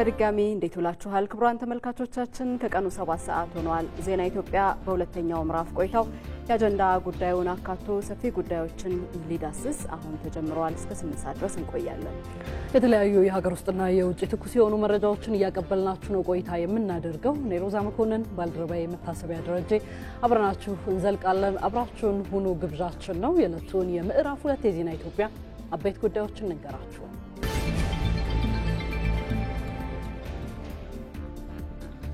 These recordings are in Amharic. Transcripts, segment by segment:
በድጋሚ እንዴት ውላችኋል ክቡራን ተመልካቾቻችን ከቀኑ 7 ሰዓት ሆኗል ዜና ኢትዮጵያ በሁለተኛው ምዕራፍ ቆይታው የአጀንዳ ጉዳዩን አካቶ ሰፊ ጉዳዮችን ሊዳስስ አሁን ተጀምሯል እስከ 8 ሰዓት ድረስ እንቆያለን የተለያዩ የሀገር ውስጥና የውጭ ትኩስ የሆኑ መረጃዎችን ያቀበልናችሁ ነው ቆይታ የምናደርገው ኔሮዛ መኮንን ባልደረባዬ መታሰቢያ ደረጀ አብረናችሁ እንዘልቃለን አብራችሁን ሁኑ ግብዣችን ነው የዕለቱን የምዕራፍ 2 የዜና ኢትዮጵያ አበይት ጉዳዮችን እንገራችሁ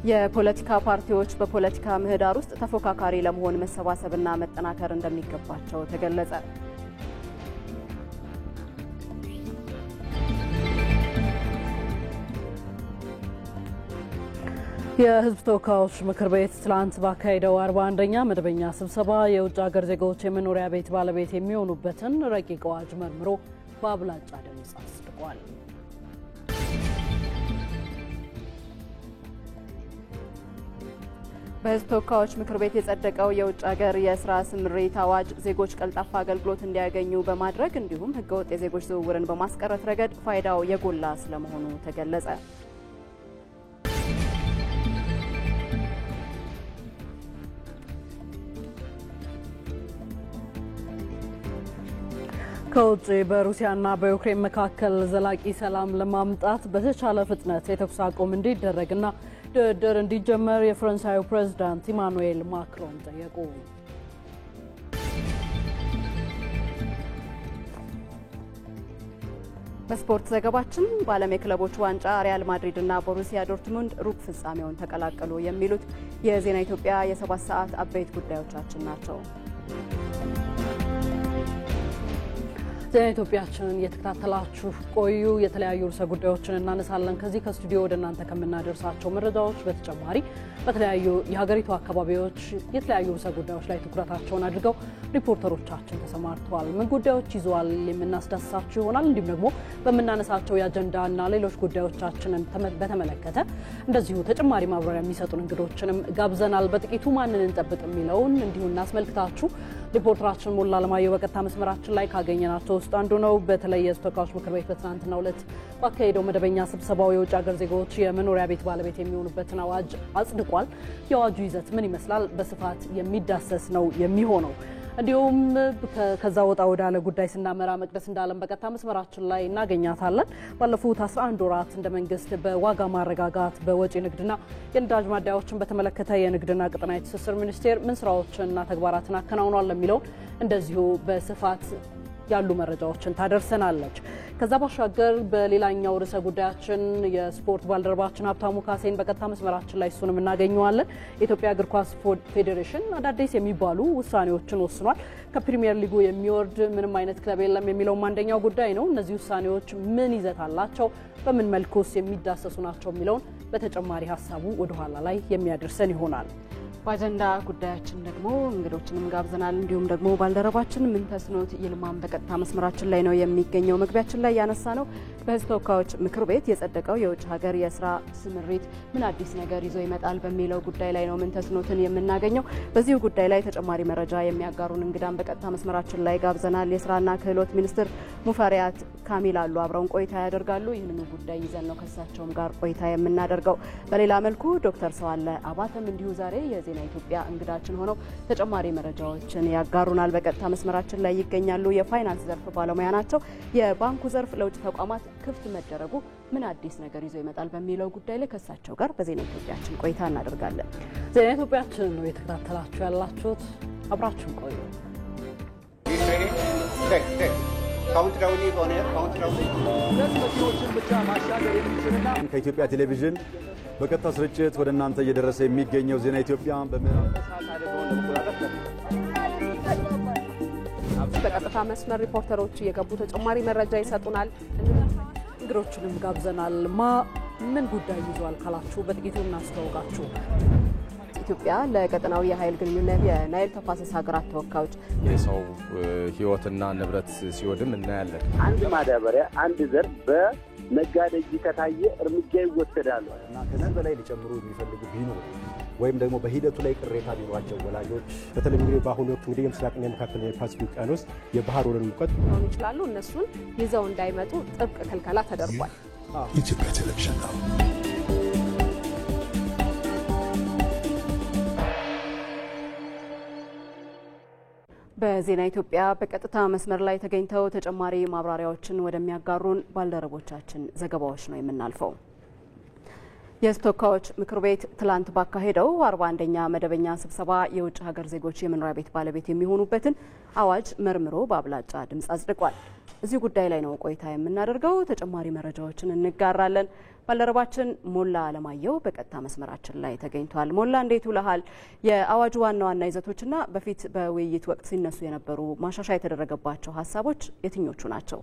የፖለቲካ ፓርቲዎች በፖለቲካ ምህዳር ውስጥ ተፎካካሪ ለመሆን መሰባሰብና መጠናከር እንደሚገባቸው ተገለጸ። የህዝብ ተወካዮች ምክር ቤት ትላንት ባካሄደው 41ኛ መደበኛ ስብሰባ የውጭ ሀገር ዜጎች የመኖሪያ ቤት ባለቤት የሚሆኑበትን ረቂቅ አዋጅ መርምሮ በአብላጫ ድምጽ አጽድቋል። በህዝብ ተወካዮች ምክር ቤት የጸደቀው የውጭ ሀገር የስራ ስምሪት አዋጅ ዜጎች ቀልጣፋ አገልግሎት እንዲያገኙ በማድረግ እንዲሁም ህገወጥ የዜጎች ዝውውርን በማስቀረት ረገድ ፋይዳው የጎላ ስለመሆኑ ተገለጸ። ከውጭ በሩሲያና በዩክሬን መካከል ዘላቂ ሰላም ለማምጣት በተቻለ ፍጥነት የተኩስ አቁም እንዲደረግና ድርድር እንዲጀመር የፍራንሳዩ ፕሬዝዳንት ኢማኑኤል ማክሮን ጠየቁ። በስፖርት ዘገባችን በዓለም የክለቦች ዋንጫ ሪያል ማድሪድ እና ቦሩሲያ ዶርትሙንድ ሩብ ፍጻሜውን ተቀላቀሉ የሚሉት የዜና ኢትዮጵያ የ7 ሰዓት አበይት ጉዳዮቻችን ናቸው። ዜና ኢትዮጵያችንን እየተከታተላችሁ ቆዩ የተለያዩ ርዕሰ ጉዳዮችን እናነሳለን ከዚህ ከስቱዲዮ ወደ እናንተ ከመናደርሳቸው መረጃዎች በተጨማሪ በተለያዩ የሀገሪቱ አካባቢዎች የተለያዩ ርዕሰ ጉዳዮች ላይ ትኩረታቸውን አድርገው ሪፖርተሮቻችን ተሰማርተዋል ምን ጉዳዮች ይዘዋል የምናስዳስሳችሁ ይሆናል እንዲሁም ደግሞ በመናነሳቸው የአጀንዳና ሌሎች ጉዳዮቻችንን በተመለከተ እንደዚሁ ተጨማሪ ማብራሪያ የሚሰጡን እንግዶችንም ጋብዘናል በጥቂቱ ማንን እንጠብቅ የሚለውን እንዲሁ እናስመልክታችሁ ሪፖርተራችን ሞላ ለማየው በቀጥታ መስመራችን ላይ ካገኘናቸው ውስጥ አንዱ ነው በተለይ የህዝብ ተወካዮች ምክር ቤት በትናንትናው ዕለት ባካሄደው መደበኛ ስብሰባው የውጭ ሀገር ዜጎች የመኖሪያ ቤት ባለቤት የሚሆኑበትን አዋጅ አጽድቋል የአዋጁ ይዘት ምን ይመስላል በስፋት የሚዳሰስ ነው የሚሆነው እንዲሁም ከዛ ወጣ ወዳለ ጉዳይ ስናመራ መቅደስ እንዳለም በቀጥታ መስመራችን ላይ እናገኛታለን ባለፉት 11 ወራት እንደ መንግስት በዋጋ ማረጋጋት በወጪ ንግድና የነዳጅ ማደያዎችን በተመለከተ የንግድና ቀጠናዊ ትስስር ሚኒስቴር ምን ስራዎችንና ተግባራትን አከናውኗል ለሚለው እንደዚሁ በስፋት ያሉ መረጃዎችን ታደርሰናለች ከዛ ባሻገር በሌላኛው ርዕሰ ጉዳያችን የስፖርት ባልደረባችን ሀብታሙ ካሴን በቀጥታ መስመራችን ላይ እሱንም እናገኘዋለን የኢትዮጵያ እግር ኳስ ፌዴሬሽን አዳዲስ የሚባሉ ውሳኔዎችን ወስኗል ከፕሪሚየር ሊጉ የሚወርድ ምንም አይነት ክለብ የለም የሚለው አንደኛው ጉዳይ ነው እነዚህ ውሳኔዎች ምን ይዘት አላቸው በምን መልኩስ የሚዳሰሱ ናቸው የሚለው በተጨማሪ ሐሳቡ ወደ ኋላ ላይ የሚያደርሰን ይሆናል በአጀንዳ ጉዳያችን ደግሞ እንግዶችንም ጋብዘናል እንዲሁም ደግሞ ባልደረባችን ምን ተስኖት ይልማም በቀጥታ መስመራችን ላይ ነው የሚገኘው መግቢያችን ላይ ያነሳ ነው በህዝብ ተወካዮች ምክር ቤት የጸደቀው የውጭ ሀገር የስራ ስምሪት ምን አዲስ ነገር ይዞ ይመጣል በሚለው ጉዳይ ላይ ነው ምን ተስኖትን የምናገኘው በዚሁ ጉዳይ ላይ ተጨማሪ መረጃ የሚያጋሩን እንግዳም በቀጥታ መስመራችን ላይ ጋብዘናል የስራና ክህሎት ሚኒስትር ሙፈሪያት ካሚል አሉ አብረውን ቆይታ ያደርጋሉ ይህንን ጉዳይ ይዘን ነው ከሳቸውም ጋር ቆይታ የምናደርገው በሌላ መልኩ ዶክተር ሰዋለ አባተም እንዲሁ ዛሬ የዜና ኢትዮጵያ እንግዳችን ሆነው ተጨማሪ መረጃዎችን ያጋሩናል በቀጥታ መስመራችን ላይ ይገኛሉ የፋይናንስ ዘርፍ ባለሙያ ናቸው የባንኩ ዘርፍ ለውጭ ተቋማት ክፍት መደረጉ ምን አዲስ ነገር ይዞ ይመጣል በሚለው ጉዳይ ላይ ከሳቸው ጋር በዜና ኢትዮጵያችን ቆይታ እናደርጋለን ዜና ኢትዮጵያችን ነው የተከታተላችሁ ያላችሁት አብራችሁን ቆዩ ከኢትዮጵያ ቴሌቪዥን በቀጥታ ስርጭት ወደ እናንተ እየደረሰ የሚገኘው ዜና ኢትዮጵያ በቀጥታ መስመር ሪፖርተሮች እየገቡ ተጨማሪ መረጃ ይሰጡናል እንግዶችንም ጋብዘናል ምን ጉዳይ ይዟል ካላችሁ በጥቂቱ እናስተዋውቃችሁ ኢትዮጵያ ለቀጠናው የኃይል ግንኙነት የናይል ተፋሰስ ሀገራት ተወካዮች የሰው ህይወትና ንብረት ሲወድም እናያለን አንድ ማዳበሪያ አንድ ዘር በነጋዴ ከታየ እርምጃ ይወሰዳል እና ከነን በላይ ሊጨምሩ የሚፈልጉ ቢኖር ወይም ደግሞ በሂደቱ ላይ ቅሬታ ቢኖራቸው ወላጆች በተለይ እንግዲህ በአሁኑ ወቅት እንግዲህ የምስራቅና የመካከለኛው የፓሲፊክ ውቅያኖስ የባህር ወለል ሙቀት ሊሆኑ ይችላሉ እነሱን ይዘው እንዳይመጡ ጥብቅ ክልከላ ተደርጓል ኢትዮጵያ ቴሌቪዥን ነው በዜና ኢትዮጵያ በቀጥታ መስመር ላይ ተገኝተው ተጨማሪ ማብራሪያዎችን ወደሚያጋሩን ባልደረቦቻችን ዘገባዎች ነው የምናልፈው። የሕዝብ ተወካዮች ምክር ቤት ትላንት ባካሄደው 41ኛ መደበኛ ስብሰባ የውጭ ሀገር ዜጎች የመኖሪያ ቤት ባለቤት የሚሆኑበትን አዋጅ መርምሮ በአብላጫ ድምጽ አጽድቋል። እዚህ ጉዳይ ላይ ነው ቆይታ የምናደርገው። ተጨማሪ መረጃዎችን እንጋራለን። ባልደረባችን ሞላ አለማየሁ በቀጥታ መስመራችን ላይ ተገኝቷል። ሞላ እንዴት ውለሃል? የአዋጁ ዋና ዋና ይዘቶችና በፊት በውይይት ወቅት ሲነሱ የነበሩ ማሻሻያ የተደረገባቸው ሀሳቦች የትኞቹ ናቸው?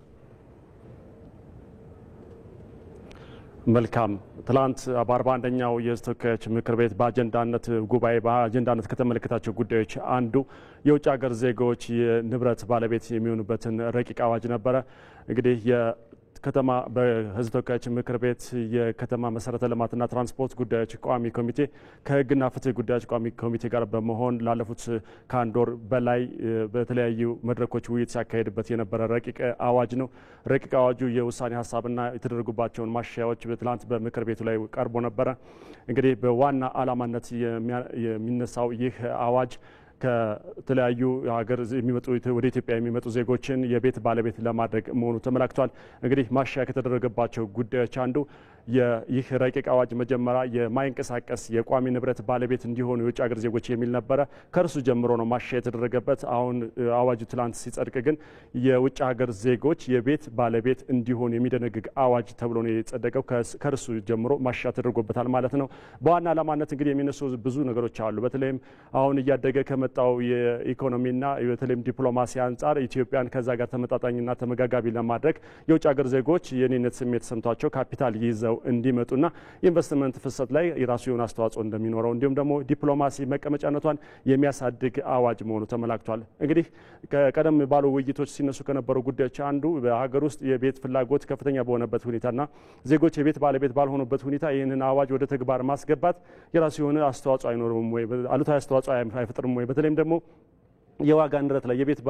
መልካም። ትላንት በ41ኛው የሕዝብ ተወካዮች ምክር ቤት በአጀንዳነት ጉባኤ በአጀንዳነት ከተመለከታቸው ጉዳዮች አንዱ የውጭ ሀገር ዜጎች የንብረት ባለቤት የሚሆኑበትን ረቂቅ አዋጅ ነበረ። እንግዲህ ከተማ በሕዝብ ተወካዮች ምክር ቤት የከተማ መሰረተ ልማትና ትራንስፖርት ጉዳዮች ቋሚ ኮሚቴ ከሕግና ፍትህ ጉዳዮች ቋሚ ኮሚቴ ጋር በመሆን ላለፉት ከአንድ ወር በላይ በተለያዩ መድረኮች ውይይት ሲያካሄድበት የነበረ ረቂቅ አዋጅ ነው። ረቂቅ አዋጁ የውሳኔ ሀሳብና የተደረጉባቸውን ማሻሻያዎች በትላንት በምክር ቤቱ ላይ ቀርቦ ነበረ። እንግዲህ በዋና ዓላማነት የሚነሳው ይህ አዋጅ ከተለያዩ ሀገር የሚመጡ ወደ ኢትዮጵያ የሚመጡ ዜጎችን የቤት ባለቤት ለማድረግ መሆኑ ተመላክቷል። እንግዲህ ማሻሻያ ከተደረገባቸው ጉዳዮች አንዱ ይህ ረቂቅ አዋጅ መጀመሪያ የማይንቀሳቀስ የቋሚ ንብረት ባለቤት እንዲሆኑ የውጭ ሀገር ዜጎች የሚል ነበረ። ከእርሱ ጀምሮ ነው ማሻሻያ የተደረገበት። አሁን አዋጁ ትላንት ሲጸድቅ ግን የውጭ ሀገር ዜጎች የቤት ባለቤት እንዲሆኑ የሚደነግግ አዋጅ ተብሎ ነው የጸደቀው። ከእርሱ ጀምሮ ማሻሻያ ተደርጎበታል ማለት ነው። በዋና ዓላማነት እንግዲህ የሚነሱ ብዙ ነገሮች አሉ። በተለይም አሁን እያደገ ከመጣው የኢኮኖሚና በተለይም ዲፕሎማሲ አንጻር ኢትዮጵያን ከዛ ጋር ተመጣጣኝና ተመጋጋቢ ለማድረግ የውጭ ሀገር ዜጎች የኔነት ስሜት ሰምቷቸው ካፒታል ይዘው እንዲመጡና ኢንቨስትመንት ፍሰት ላይ የራሱ የሆነ አስተዋጽኦ እንደሚኖረው እንዲሁም ደግሞ ዲፕሎማሲ መቀመጫነቷን የሚያሳድግ አዋጅ መሆኑ ተመላክቷል። እንግዲህ ቀደም ባሉ ውይይቶች ሲነሱ ከነበሩ ጉዳዮች አንዱ በሀገር ውስጥ የቤት ፍላጎት ከፍተኛ በሆነበት ሁኔታና ዜጎች የቤት ባለቤት ባልሆኑበት ሁኔታ ይህንን አዋጅ ወደ ተግባር ማስገባት የራሱ የሆነ አስተዋጽኦ አይኖርም ወይ፣ አሉታዊ አስተዋጽኦ አይፈጥርም ወይ፣ በተለይም ደግሞ የዋጋ ንረት ላይ የቤት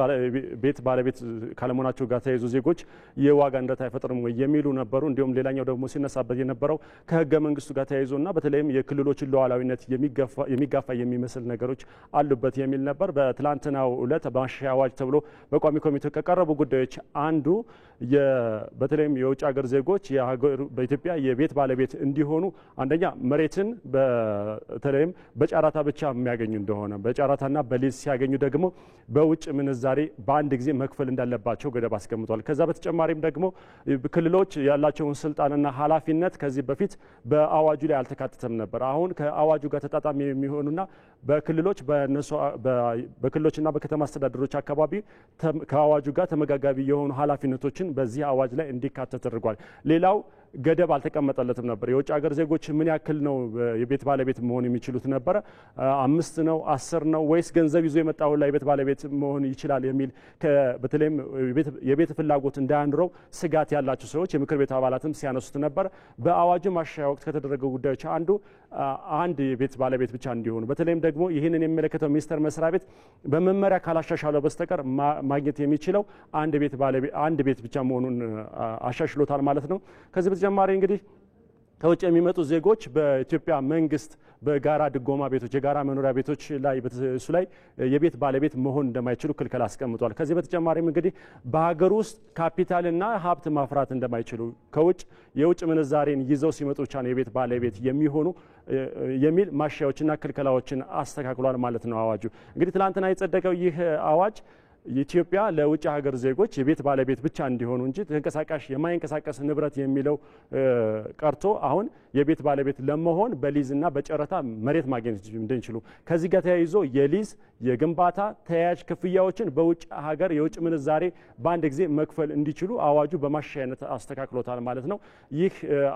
ባለቤት ካለመሆናቸው ጋር ተያይዞ ዜጎች የዋጋ ንረት አይፈጥርም ወይ የሚሉ ነበሩ። እንዲሁም ሌላኛው ደግሞ ሲነሳበት የነበረው ከህገ መንግስቱ ጋር ተያይዞና በተለይም የክልሎችን ሉዓላዊነት የሚጋፋ የሚመስል ነገሮች አሉበት የሚል ነበር። በትላንትናው ዕለት በማሻሻያ አዋጅ ተብሎ በቋሚ ኮሚቴው ከቀረቡ ጉዳዮች አንዱ በተለይም የውጭ ሀገር ዜጎች በኢትዮጵያ የቤት ባለቤት እንዲሆኑ አንደኛ መሬትን በተለይም በጨረታ ብቻ የሚያገኙ እንደሆነ በጨረታና በሊዝ ሲያገኙ ደግሞ በውጭ ምንዛሬ በአንድ ጊዜ መክፈል እንዳለባቸው ገደብ አስቀምጧል። ከዛ በተጨማሪም ደግሞ ክልሎች ያላቸውን ስልጣንና ኃላፊነት ከዚህ በፊት በአዋጁ ላይ አልተካተተም ነበር። አሁን ከአዋጁ ጋር ተጣጣሚ የሚሆኑና በክልሎችና በከተማ አስተዳደሮች አካባቢ ከአዋጁ ጋር ተመጋጋቢ የሆኑ ኃላፊነቶችን በዚህ አዋጅ ላይ እንዲካተት ተደርጓል። ሌላው ገደብ አልተቀመጠለትም ነበር። የውጭ ሀገር ዜጎች ምን ያክል ነው የቤት ባለቤት መሆን የሚችሉት ነበረ? 5 ነው 10 ነው ወይስ ገንዘብ ይዞ የመጣው ላይ የቤት ባለቤት መሆን ይችላል የሚል በተለይም የቤት ፍላጎት እንዳያንድረው ስጋት ያላቸው ሰዎች የምክር ቤት አባላትም ሲያነሱት ነበር። በአዋጁ ማሻሻያ ወቅት ከተደረገው ጉዳዮች አንዱ አንድ የቤት ባለቤት ብቻ እንዲሆኑ በተለይም ደግሞ ይህንን የሚመለከተው ሚኒስቴር መስሪያ ቤት በመመሪያ ካላሻሻለው በስተቀር ማግኘት የሚችለው አንድ ቤት ብቻ መሆኑን አሻሽሎታል ማለት ነው። ከዚህ በተጨማሪ እንግዲህ ከውጭ የሚመጡ ዜጎች በኢትዮጵያ መንግስት በጋራ ድጎማ ቤቶች የጋራ መኖሪያ ቤቶች ላይ በተሱ ላይ የቤት ባለቤት መሆን እንደማይችሉ ክልከላ አስቀምጧል። ከዚህ በተጨማሪም እንግዲህ በሀገር ውስጥ ካፒታልና ሀብት ማፍራት እንደማይችሉ ከውጭ የውጭ ምንዛሬን ይዘው ሲመጡ ብቻ ነው የቤት ባለቤት የሚሆኑ የሚል ማሻሻያዎችና ክልከላዎችን አስተካክሏል ማለት ነው አዋጁ። እንግዲህ ትላንትና የጸደቀው ይህ አዋጅ ኢትዮጵያ ለውጭ ሀገር ዜጎች የቤት ባለቤት ብቻ እንዲሆኑ እንጂ ተንቀሳቃሽ የማይንቀሳቀስ ንብረት የሚለው ቀርቶ አሁን የቤት ባለቤት ለመሆን በሊዝና በጨረታ መሬት ማግኘት እንደሚችሉ ከዚህ ጋር ተያይዞ የሊዝ የግንባታ ተያያዥ ክፍያዎችን በውጭ ሀገር የውጭ ምንዛሬ በአንድ ጊዜ መክፈል እንዲችሉ አዋጁ በማሻሻያነት አስተካክሎታል ማለት ነው። ይህ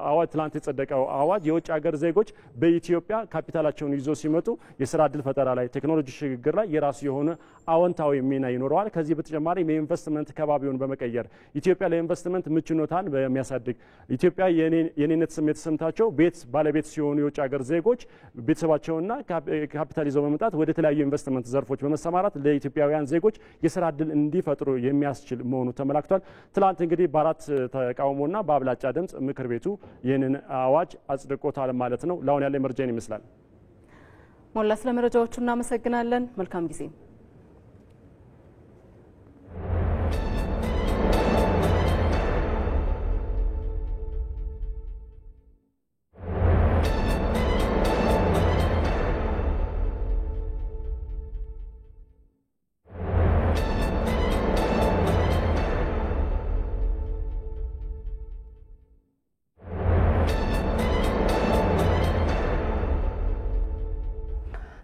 አዋጅ ትላንት የጸደቀው አዋጅ የውጭ ሀገር ዜጎች በኢትዮጵያ ካፒታላቸውን ይዞ ሲመጡ የስራ ዕድል ፈጠራ ላይ ቴክኖሎጂ ሽግግር ላይ የራሱ የሆነ አዎንታዊ ሚና ይኖረዋል። ከዚህ በተጨማሪ የኢንቨስትመንት ከባቢውን በመቀየር ኢትዮጵያ ለኢንቨስትመንት ምቹነቷን በሚያሳድግ ኢትዮጵያ የኔነት ስሜት ተሰምታቸው ቤት ባለቤት ሲሆኑ የውጭ ሀገር ዜጎች ቤተሰባቸውና ካፒታል ይዘው በመምጣት ወደ ተለያዩ ኢንቨስትመንት ዘርፎች በመሰማራት ለኢትዮጵያውያን ዜጎች የስራ ዕድል እንዲፈጥሩ የሚያስችል መሆኑ ተመላክቷል። ትላንት እንግዲህ በአራት ተቃውሞና በአብላጫ ድምጽ ምክር ቤቱ ይህንን አዋጅ አጽድቆታል ማለት ነው። ለአሁን ያለ መረጃን ይመስላል። ሞላ፣ ስለ መረጃዎቹ እናመሰግናለን። መልካም ጊዜ።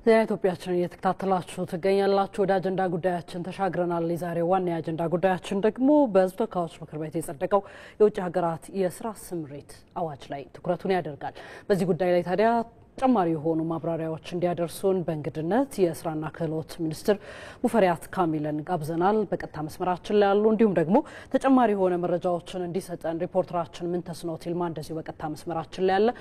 ዜና ኢትዮጵያችንን እየተከታተላችሁ ትገኛላችሁ። ወደ አጀንዳ ጉዳያችን ተሻግረናል። የዛሬው ዋና የአጀንዳ ጉዳያችን ደግሞ በሕዝብ ተወካዮች ምክር ቤት የጸደቀው የውጭ ሀገራት የስራ ስምሪት አዋጅ ላይ ትኩረቱን ያደርጋል። በዚህ ጉዳይ ላይ ታዲያ ተጨማሪ የሆኑ ማብራሪያዎች እንዲያደርሱን በእንግድነት የስራና ክህሎት ሚኒስትር ሙፈሪያት ካሚልን ጋብዘናል። በቀጥታ መስመራችን ላይ ያሉ እንዲሁም ደግሞ ተጨማሪ የሆነ መረጃዎችን እንዲሰጠን ሪፖርተራችን ምንተስኖት ይልማ እንደዚሁ በቀጥታ መስመራችን ላይ ያለ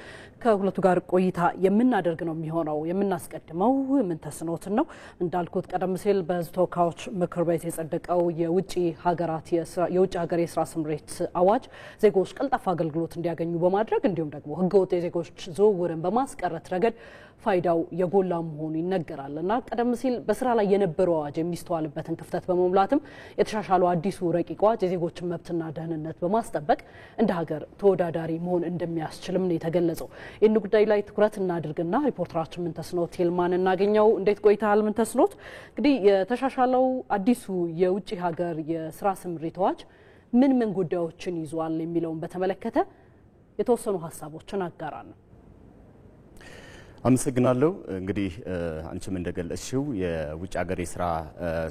ከሁለቱ ጋር ቆይታ የምናደርግ ነው የሚሆነው። የምናስቀድመው ምንተስኖትን ነው። እንዳልኩት ቀደም ሲል በሕዝብ ተወካዮች ምክር ቤት የጸደቀው የውጭ ሀገር የስራ ስምሪት አዋጅ ዜጎች ቀልጣፋ አገልግሎት እንዲያገኙ በማድረግ እንዲሁም ደግሞ ህገወጥ የዜጎች ዝውውርን በማስቀረት ረገድ ፋይዳው የጎላ መሆኑ ይነገራል እና ቀደም ሲል በስራ ላይ የነበረው አዋጅ የሚስተዋልበትን ክፍተት በመሙላትም የተሻሻለው አዲሱ ረቂቅ አዋጅ የዜጎችን መብትና ደህንነት በማስጠበቅ እንደ ሀገር ተወዳዳሪ መሆን እንደሚያስችልም ነው የተገለጸው። ይህን ጉዳይ ላይ ትኩረት እናድርግና ሪፖርተራችን ምንተስኖት ይልማን እናገኘው። እንዴት ቆይተሃል ምንተስኖት? እንግዲህ የተሻሻለው አዲሱ የውጭ ሀገር የስራ ስምሪት አዋጅ ምን ምን ጉዳዮችን ይዟል የሚለውን በተመለከተ የተወሰኑ ሀሳቦችን አጋራ ነው። አመሰግናለሁ። እንግዲህ አንቺም እንደገለጽሽው የውጭ ሀገር የስራ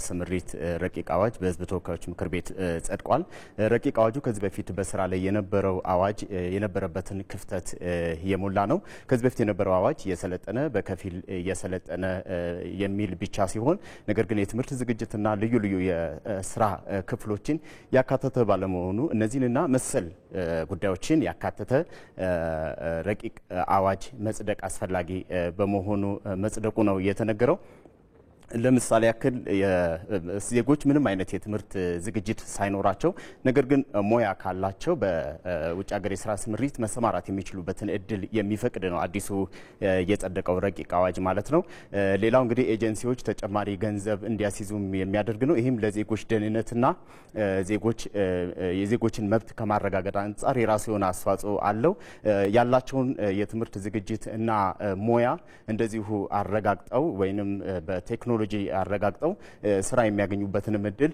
ስምሪት ረቂቅ አዋጅ በሕዝብ ተወካዮች ምክር ቤት ጸድቋል። ረቂቅ አዋጁ ከዚህ በፊት በስራ ላይ የነበረው አዋጅ የነበረበትን ክፍተት የሞላ ነው። ከዚህ በፊት የነበረው አዋጅ የሰለጠነ በከፊል የሰለጠነ የሚል ብቻ ሲሆን ነገር ግን የትምህርት ዝግጅትና ልዩ ልዩ የስራ ክፍሎችን ያካተተ ባለመሆኑ እነዚህንና መሰል ጉዳዮችን ያካተተ ረቂቅ አዋጅ መጽደቅ አስፈላጊ በመሆኑ መጽደቁ ነው የተነገረው። ለምሳሌ ያክል ዜጎች ምንም አይነት የትምህርት ዝግጅት ሳይኖራቸው ነገር ግን ሙያ ካላቸው በውጭ ሀገር የስራ ስምሪት መሰማራት የሚችሉበትን እድል የሚፈቅድ ነው አዲሱ የጸደቀው ረቂቅ አዋጅ ማለት ነው። ሌላው እንግዲህ ኤጀንሲዎች ተጨማሪ ገንዘብ እንዲያስይዙም የሚያደርግ ነው። ይህም ለዜጎች ደህንነትና የዜጎችን መብት ከማረጋገጥ አንጻር የራሱ የሆነ አስተዋጽኦ አለው። ያላቸውን የትምህርት ዝግጅት እና ሙያ እንደዚሁ አረጋግጠው ወይንም በቴክኖሎጂ አረጋግጠው ስራ የሚያገኙበትን እድል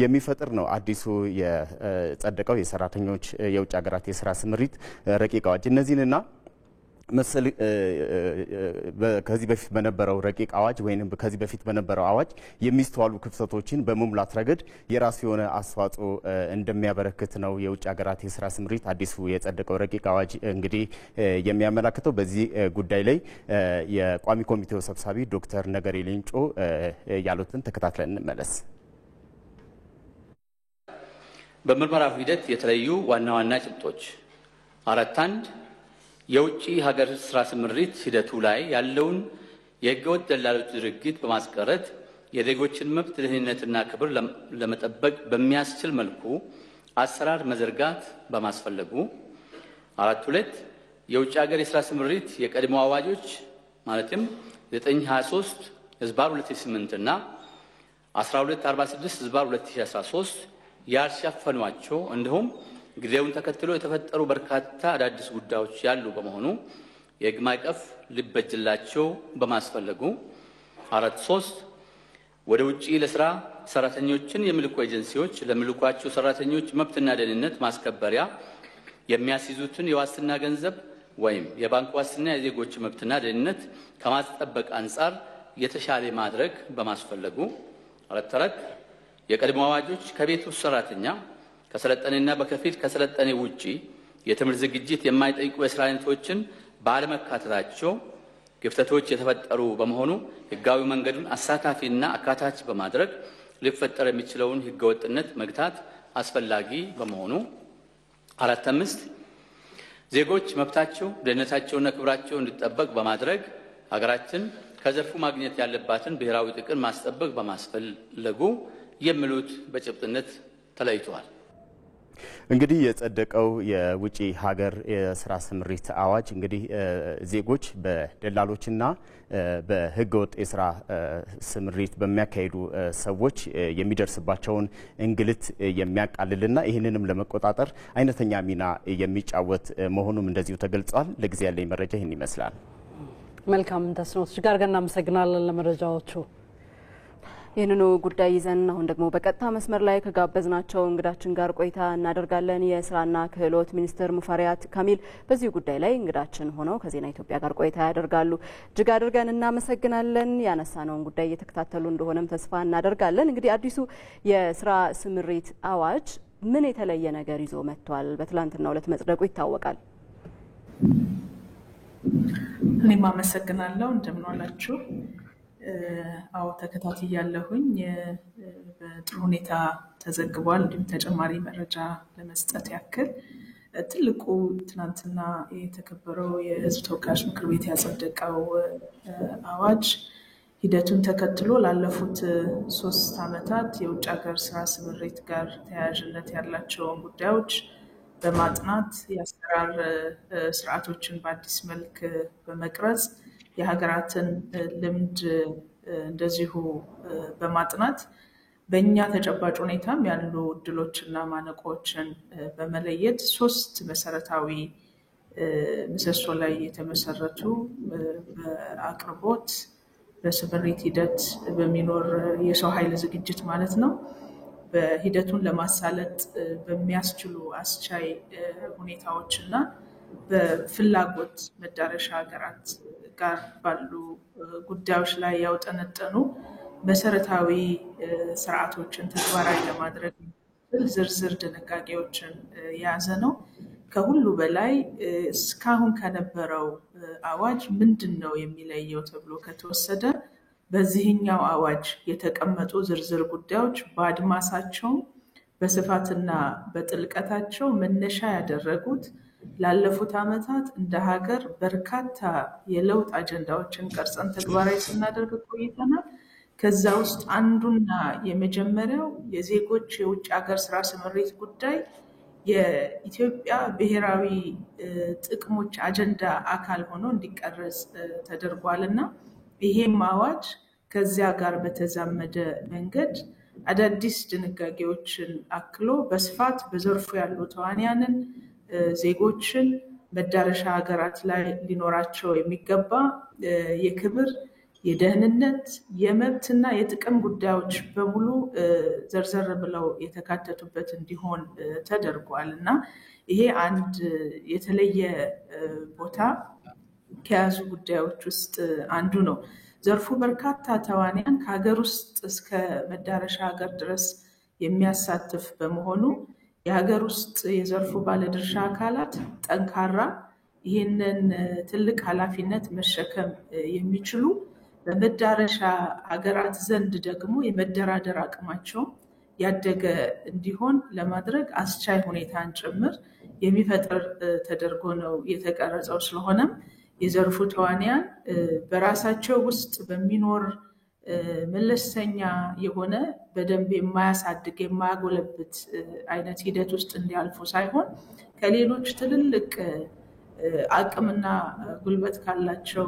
የሚፈጥር ነው አዲሱ የጸደቀው የሰራተኞች የውጭ ሀገራት የስራ ስምሪት ረቂቅ አዋጅ። እነዚህንና መሰል ከዚህ በፊት በነበረው ረቂቅ አዋጅ ወይንም ከዚህ በፊት በነበረው አዋጅ የሚስተዋሉ ክፍተቶችን በመሙላት ረገድ የራሱ የሆነ አስተዋጽኦ እንደሚያበረክት ነው የውጭ ሀገራት የስራ ስምሪት አዲሱ የጸደቀው ረቂቅ አዋጅ እንግዲህ የሚያመላክተው። በዚህ ጉዳይ ላይ የቋሚ ኮሚቴው ሰብሳቢ ዶክተር ነገሪ ሌንጮ ያሉትን ተከታትለን እንመለስ። በምርመራው ሂደት የተለዩ ዋና ዋና ጭብጦች 4.1 የውጭ ሀገር ስራ ስምሪት ሂደቱ ላይ ያለውን የህገወጥ ደላሎች ድርጊት በማስቀረት የዜጎችን መብት ደህንነትና ክብር ለመጠበቅ በሚያስችል መልኩ አሰራር መዘርጋት በማስፈለጉ 4.2 የውጭ ሀገር የስራ ስምሪት የቀድሞ አዋጆች ማለትም 923/2008 እና 1246/2013 ያልሸፈኗቸው እንዲሁም ጊዜውን ተከትሎ የተፈጠሩ በርካታ አዳዲስ ጉዳዮች ያሉ በመሆኑ የህግ ማዕቀፍ ሊበጅላቸው በማስፈለጉ 4.3 ወደ ውጪ ለስራ ሰራተኞችን የሚልኩ ኤጀንሲዎች ለሚልኳቸው ሰራተኞች መብትና ደህንነት ማስከበሪያ የሚያስይዙትን የዋስትና ገንዘብ ወይም የባንክ ዋስትና የዜጎች መብትና ደህንነት ከማስጠበቅ አንጻር የተሻለ ማድረግ በማስፈለጉ 4.4 የቀድሞ አዋጆች ከቤት ውስጥ ሰራተኛ ከሰለጠነና በከፊል ከሰለጠነ ውጪ የትምህርት ዝግጅት የማይጠይቁ የስራ አይነቶችን ባለመካተታቸው ክፍተቶች የተፈጠሩ በመሆኑ ህጋዊ መንገዱን አሳታፊና አካታች በማድረግ ሊፈጠር የሚችለውን ህገወጥነት መግታት አስፈላጊ በመሆኑ 4.5 ዜጎች መብታቸው ደህንነታቸውና ክብራቸው እንዲጠበቅ በማድረግ ሀገራችን ከዘርፉ ማግኘት ያለባትን ብሔራዊ ጥቅም ማስጠበቅ በማስፈለጉ የሚሉት በጭብጥነት ተለይተዋል። እንግዲህ የጸደቀው የውጭ ሀገር የስራ ስምሪት አዋጅ እንግዲህ ዜጎች በደላሎችና በህገወጥ የስራ ስምሪት በሚያካሂዱ ሰዎች የሚደርስባቸውን እንግልት የሚያቃልልና ይህንንም ለመቆጣጠር አይነተኛ ሚና የሚጫወት መሆኑም እንደዚሁ ተገልጿል። ለጊዜ ያለኝ መረጃ ይህን ይመስላል። መልካም ተስኖት ጋር እናመሰግናለን ለመረጃዎቹ። ይህንኑ ጉዳይ ይዘን አሁን ደግሞ በቀጥታ መስመር ላይ ከጋበዝናቸው እንግዳችን ጋር ቆይታ እናደርጋለን። የስራና ክህሎት ሚኒስትር ሙፈሪያት ካሚል በዚህ ጉዳይ ላይ እንግዳችን ሆነው ከዜና ኢትዮጵያ ጋር ቆይታ ያደርጋሉ። እጅግ አድርገን እናመሰግናለን። ያነሳነውን ጉዳይ እየተከታተሉ እንደሆነም ተስፋ እናደርጋለን። እንግዲህ አዲሱ የስራ ስምሪት አዋጅ ምን የተለየ ነገር ይዞ መጥቷል? በትላንትናው ዕለት መጽደቁ ይታወቃል። እኔም አመሰግናለሁ። እንደምን ዋላችሁ? አዎ ተከታትያለሁኝ። በጥሩ ሁኔታ ተዘግቧል። እንዲሁም ተጨማሪ መረጃ ለመስጠት ያክል ትልቁ ትናንትና የተከበረው የሕዝብ ተወካዮች ምክር ቤት ያጸደቀው አዋጅ ሂደቱን ተከትሎ ላለፉት 3 ዓመታት የውጭ ሀገር ስራ ስምሪት ጋር ተያያዥነት ያላቸውን ጉዳዮች በማጥናት የአሰራር ስርዓቶችን በአዲስ መልክ በመቅረጽ የሀገራትን ልምድ እንደዚሁ በማጥናት በእኛ ተጨባጭ ሁኔታም ያሉ እድሎችና ማነቆችን በመለየት 3 መሰረታዊ ምሰሶ ላይ የተመሰረቱ በአቅርቦት በስምሪት ሂደት በሚኖር የሰው ኃይል ዝግጅት ማለት ነው በሂደቱን ለማሳለጥ በሚያስችሉ አስቻይ ሁኔታዎችና በፍላጎት መዳረሻ ሀገራት ጋር ባሉ ጉዳዮች ላይ ያውጠነጠኑ መሰረታዊ ስርዓቶችን ተግባራዊ ለማድረግ ዝርዝር ድንጋጌዎችን የያዘ ነው። ከሁሉ በላይ እስካሁን ከነበረው አዋጅ ምንድን ነው የሚለየው ተብሎ ከተወሰደ በዚህኛው አዋጅ የተቀመጡ ዝርዝር ጉዳዮች በአድማሳቸው በስፋትና በጥልቀታቸው መነሻ ያደረጉት ላለፉት ዓመታት እንደ ሀገር በርካታ የለውጥ አጀንዳዎችን ቀርጸን ተግባራዊ ስናደርግ ቆይተናል። ከዛ ውስጥ አንዱና የመጀመሪያው የዜጎች የውጭ ሀገር ስራ ስምሪት ጉዳይ የኢትዮጵያ ብሔራዊ ጥቅሞች አጀንዳ አካል ሆኖ እንዲቀረጽ ተደርጓልና ይሄም አዋጅ ከዚያ ጋር በተዛመደ መንገድ አዳዲስ ድንጋጌዎችን አክሎ በስፋት በዘርፉ ያሉ ተዋንያንን ዜጎችን መዳረሻ ሀገራት ላይ ሊኖራቸው የሚገባ የክብር፣ የደህንነት፣ የመብትና የጥቅም ጉዳዮች በሙሉ ዘርዘር ብለው የተካተቱበት እንዲሆን ተደርጓል እና ይሄ አንድ የተለየ ቦታ ከያዙ ጉዳዮች ውስጥ አንዱ ነው። ዘርፉ በርካታ ተዋንያን ከሀገር ውስጥ እስከ መዳረሻ ሀገር ድረስ የሚያሳትፍ በመሆኑ የሀገር ውስጥ የዘርፉ ባለድርሻ አካላት ጠንካራ ይህንን ትልቅ ኃላፊነት መሸከም የሚችሉ በመዳረሻ ሀገራት ዘንድ ደግሞ የመደራደር አቅማቸው ያደገ እንዲሆን ለማድረግ አስቻይ ሁኔታን ጭምር የሚፈጥር ተደርጎ ነው የተቀረጸው። ስለሆነም የዘርፉ ተዋንያን በራሳቸው ውስጥ በሚኖር መለስተኛ የሆነ በደንብ የማያሳድግ የማያጎለብት አይነት ሂደት ውስጥ እንዲያልፉ ሳይሆን ከሌሎች ትልልቅ አቅምና ጉልበት ካላቸው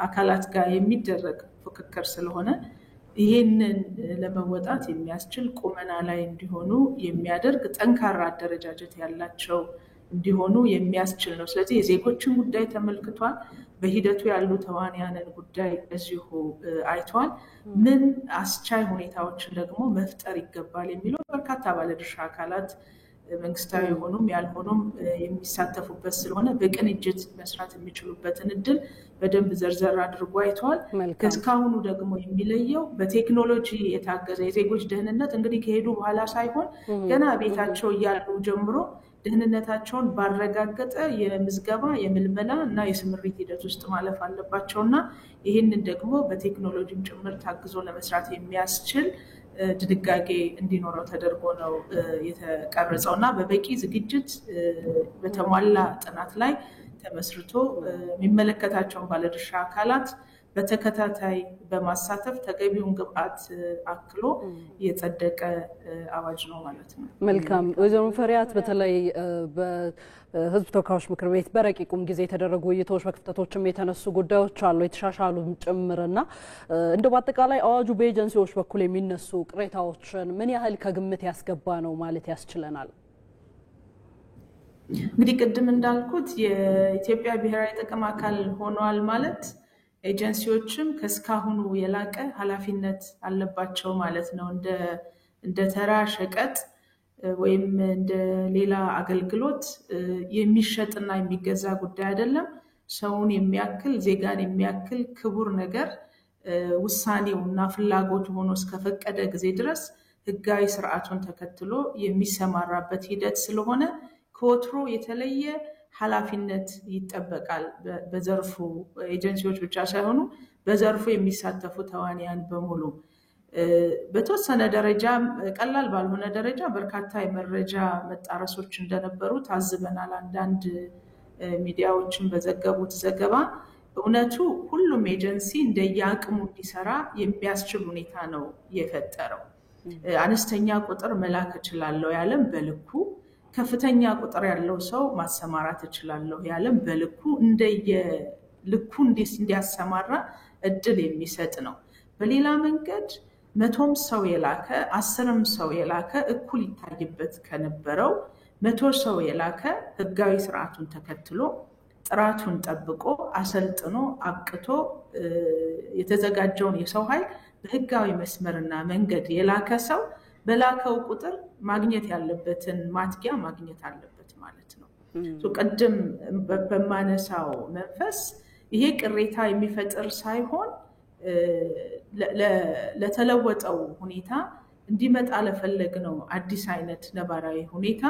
አካላት ጋር የሚደረግ ፉክክር ስለሆነ ይህንን ለመወጣት የሚያስችል ቁመና ላይ እንዲሆኑ የሚያደርግ ጠንካራ አደረጃጀት ያላቸው እንዲሆኑ የሚያስችል ነው። ስለዚህ የዜጎችን ጉዳይ ተመልክቷል። በሂደቱ ያሉ ተዋንያንን ጉዳይ እዚሁ አይቷል። ምን አስቻይ ሁኔታዎችን ደግሞ መፍጠር ይገባል የሚለው በርካታ ባለድርሻ አካላት መንግስታዊ የሆኑም ያልሆኑም የሚሳተፉበት ስለሆነ በቅንጅት መስራት የሚችሉበትን እድል በደንብ ዘርዘር አድርጎ አይተዋል። ከእስካሁኑ ደግሞ የሚለየው በቴክኖሎጂ የታገዘ የዜጎች ደህንነት እንግዲህ ከሄዱ በኋላ ሳይሆን ገና ቤታቸው እያሉ ጀምሮ ደህንነታቸውን ባረጋገጠ የምዝገባ የምልመላ እና የስምሪት ሂደት ውስጥ ማለፍ አለባቸውና ይህንን ደግሞ በቴክኖሎጂም ጭምር ታግዞ ለመስራት የሚያስችል ድንጋጌ እንዲኖረው ተደርጎ ነው የተቀረጸው እና በበቂ ዝግጅት በተሟላ ጥናት ላይ ተመስርቶ የሚመለከታቸውን ባለድርሻ አካላት በተከታታይ በማሳተፍ ተገቢውን ግብአት አክሎ የጸደቀ አዋጅ ነው ማለት ነው። መልካም ወይዘሮ ሙፈሪያት በተለይ በህዝብ ተወካዮች ምክር ቤት በረቂቁም ጊዜ የተደረጉ ውይይቶች በክፍተቶችም የተነሱ ጉዳዮች አሉ የተሻሻሉም ጭምርና እንደው በአጠቃላይ አዋጁ በኤጀንሲዎች በኩል የሚነሱ ቅሬታዎችን ምን ያህል ከግምት ያስገባ ነው ማለት ያስችለናል? እንግዲህ ቅድም እንዳልኩት የኢትዮጵያ ብሔራዊ ጥቅም አካል ሆኗል ማለት ኤጀንሲዎችም ከስካሁኑ የላቀ ኃላፊነት አለባቸው ማለት ነው። እንደ ተራ ሸቀጥ ወይም እንደ ሌላ አገልግሎት የሚሸጥና የሚገዛ ጉዳይ አይደለም። ሰውን የሚያክል ዜጋን የሚያክል ክቡር ነገር ውሳኔውና ፍላጎቱ ሆኖ እስከፈቀደ ጊዜ ድረስ ህጋዊ ስርዓቱን ተከትሎ የሚሰማራበት ሂደት ስለሆነ ከወትሮ የተለየ ኃላፊነት ይጠበቃል። በዘርፉ ኤጀንሲዎች ብቻ ሳይሆኑ በዘርፉ የሚሳተፉ ተዋንያን በሙሉ በተወሰነ ደረጃ ቀላል ባልሆነ ደረጃ በርካታ የመረጃ መጣረሶች እንደነበሩ ታዝበናል። አንዳንድ ሚዲያዎችን በዘገቡት ዘገባ እውነቱ ሁሉም ኤጀንሲ እንደየአቅሙ እንዲሰራ የሚያስችል ሁኔታ ነው የፈጠረው። አነስተኛ ቁጥር መላክ እችላለሁ ያለም በልኩ፣ ከፍተኛ ቁጥር ያለው ሰው ማሰማራት እችላለሁ ያለም በልኩ እንደየልኩ እንዲያሰማራ እድል የሚሰጥ ነው። በሌላ መንገድ 100 ሰው የላከ 10 ሰው የላከ እኩል ይታይበት ከነበረው 100 ሰው የላከ ህጋዊ ስርዓቱን ተከትሎ ጥራቱን ጠብቆ አሰልጥኖ አብቅቶ የተዘጋጀውን የሰው ኃይል በህጋዊ መስመርና መንገድ የላከ ሰው በላከው ቁጥር ማግኘት ያለበትን ማትጊያ ማግኘት አለበት ማለት ነው። ቅድም በማነሳው መንፈስ ይሄ ቅሬታ የሚፈጥር ሳይሆን ለተለወጠው ሁኔታ እንዲመጣ ለፈለግነው አዲስ አይነት ነባራዊ ሁኔታ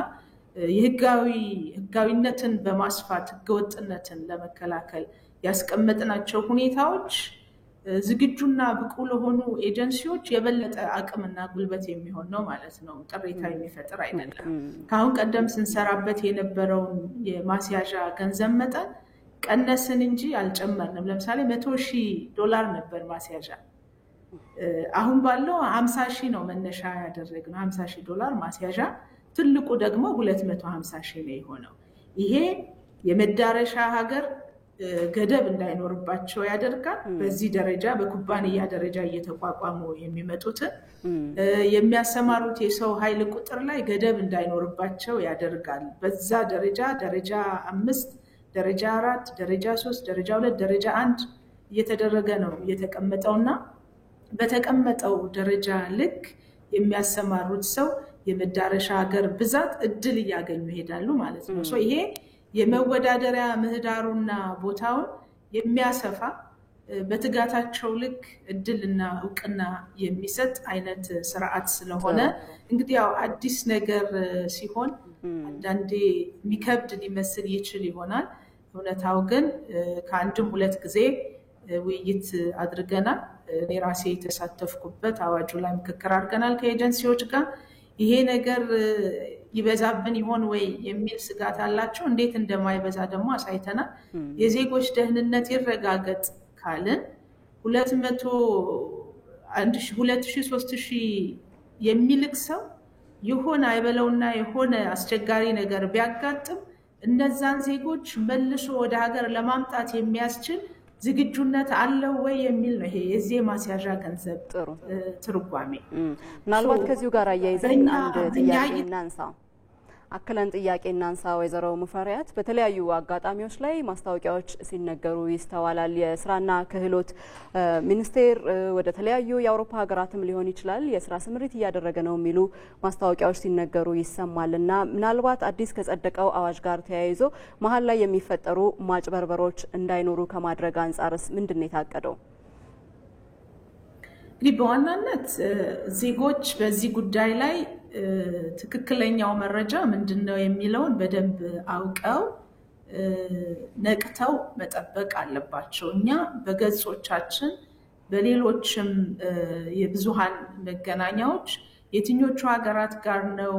የህጋዊነትን በማስፋት ህገወጥነትን ለመከላከል ያስቀመጥናቸው ሁኔታዎች ዝግጁና ብቁ ለሆኑ ኤጀንሲዎች የበለጠ አቅምና ጉልበት የሚሆን ነው ማለት ነው። ቅሬታ የሚፈጥር አይደለም። ከአሁን ቀደም ስንሰራበት የነበረውን የማስያዣ ገንዘብ መጠን ቀነስን እንጂ አልጨመርንም። ለምሳሌ $100,000 ነበር ማስያዣ። አሁን ባለው 50,000 ነው መነሻ ያደረግነው። $50,000 ማስያዣ፣ ትልቁ ደግሞ 250,000 ነው የሆነው። ይሄ የመዳረሻ ሀገር ገደብ እንዳይኖርባቸው ያደርጋል። በዚህ ደረጃ በኩባንያ ደረጃ እየተቋቋሙ የሚመጡትን የሚያሰማሩት የሰው ኃይል ቁጥር ላይ ገደብ እንዳይኖርባቸው ያደርጋል። በዛ ደረጃ 5፣ ደረጃ 4፣ ደረጃ 3፣ ደረጃ 2፣ ደረጃ 1 እየተደረገ ነው የተቀመጠውና በተቀመጠው ደረጃ ልክ የሚያሰማሩት ሰው የመዳረሻ ሀገር ብዛት እድል እያገኙ ይሄዳሉ ማለት ነው። ይሄ የመወዳደሪያ ምህዳሩና ቦታውን የሚያሰፋ በትጋታቸው ልክ እድልና እውቅና የሚሰጥ አይነት ስርዓት ስለሆነ እንግዲህ ያው አዲስ ነገር ሲሆን አንዳንዴ የሚከብድ ሊመስል ይችል ይሆናል። እውነታው ግን ከአንድም 2 ጊዜ ውይይት አድርገናል። እኔ ራሴ የተሳተፍኩበት አዋጁ ላይ ምክክር አድርገናል ከኤጀንሲዎች ጋር። ይሄ ነገር ይበዛብን ይሆን ወይ የሚል ስጋት አላቸው። እንዴት እንደማይበዛ ደግሞ አሳይተናል። የዜጎች ደህንነት ይረጋገጥ ካልን 200፣ 2000፣ 3000 የሚልክ ሰው የሆነ አይበለውና የሆነ አስቸጋሪ ነገር ቢያጋጥም እነዛን ዜጎች መልሶ ወደ ሀገር ለማምጣት የሚያስችል ዝግጁነት አለው ወይ የሚል ነው። ይሄ የዚህ ማስያዣ ገንዘብ ትርጓሜ። ምናልባት ከዚሁ ጋር አያይዘን አንድ ጥያቄ እናንሳ። አክለን ጥያቄ እናንሳ። ወይዘሮ ሙፈሪያት በተለያዩ አጋጣሚዎች ላይ ማስታወቂያዎች ሲነገሩ ይስተዋላል። የስራና ክህሎት ሚኒስቴር ወደ ተለያዩ የአውሮፓ ሀገራትም ሊሆን ይችላል የስራ ስምሪት እያደረገ ነው የሚሉ ማስታወቂያዎች ሲነገሩ ይሰማልና ምናልባት አዲስ ከጸደቀው አዋጅ ጋር ተያይዞ መሀል ላይ የሚፈጠሩ ማጭበርበሮች እንዳይኖሩ ከማድረግ አንጻርስ ምንድነው የታቀደው? እንግዲህ በዋናነት ዜጎች በዚህ ጉዳይ ላይ ትክክለኛው መረጃ ምንድነው የሚለውን በደንብ አውቀው ነቅተው መጠበቅ አለባቸው። እኛ በገጾቻችን በሌሎችም የብዙሃን መገናኛዎች የትኞቹ ሀገራት ጋር ነው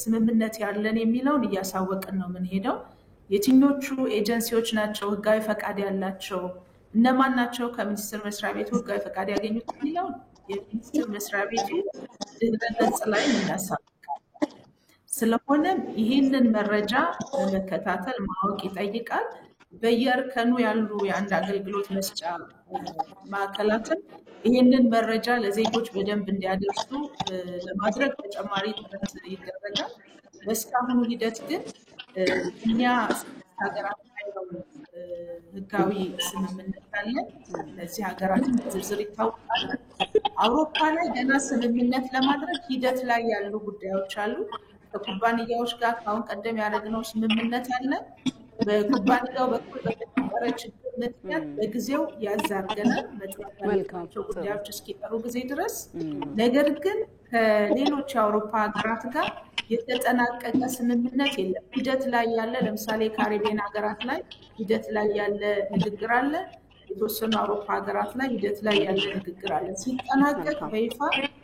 ስምምነት ያለን የሚለውን እያሳወቅን ነው የምንሄደው። የትኞቹ ኤጀንሲዎች ናቸው ህጋዊ ፈቃድ ያላቸው፣ እነማን ናቸው ከሚኒስቴር መስሪያ ቤቱ ህጋዊ ፈቃድ ያገኙት የሚለውን የሚኒስቴር መስሪያ ቤቱ ድረገጽ ላይ እናሳውቃለን። ስለሆነም ይህንን መረጃ መከታተል ማወቅ ይጠይቃል። በየእርከኑ ያሉ የአንድ አገልግሎት መስጫ ማዕከላትን ይህንን መረጃ ለዜጎች በደንብ እንዲያደርሱ ለማድረግ ተጨማሪ ጥረት ይደረጋል። በእስካሁኑ ሂደት ግን እኛ ሀገራት ላይ ህጋዊ ስምምነት አለ። እነዚህ ሀገራትን ዝርዝር ይታወቃል። አውሮፓ ላይ ገና ስምምነት ለማድረግ ሂደት ላይ ያሉ ጉዳዮች አሉ። ከኩባንያዎች ጋር ካሁን ቀደም ያደረግነው ስምምነት አለ። በኩባንያው በኩል በተፈጠረ ችግር ምክንያት በጊዜው ያዛርገናል መጥፋታቸው ጉዳዮች እስኪቀሩ ጊዜ ድረስ። ነገር ግን ከሌሎች የአውሮፓ ሀገራት ጋር የተጠናቀቀ ስምምነት የለም። ሂደት ላይ ያለ ለምሳሌ ካሪቢያን ሀገራት ላይ ሂደት ላይ ያለ ንግግር አለ። የተወሰኑ አውሮፓ ሀገራት ላይ ሂደት ላይ ያለ ንግግር አለ። ሲጠናቀቅ በይፋ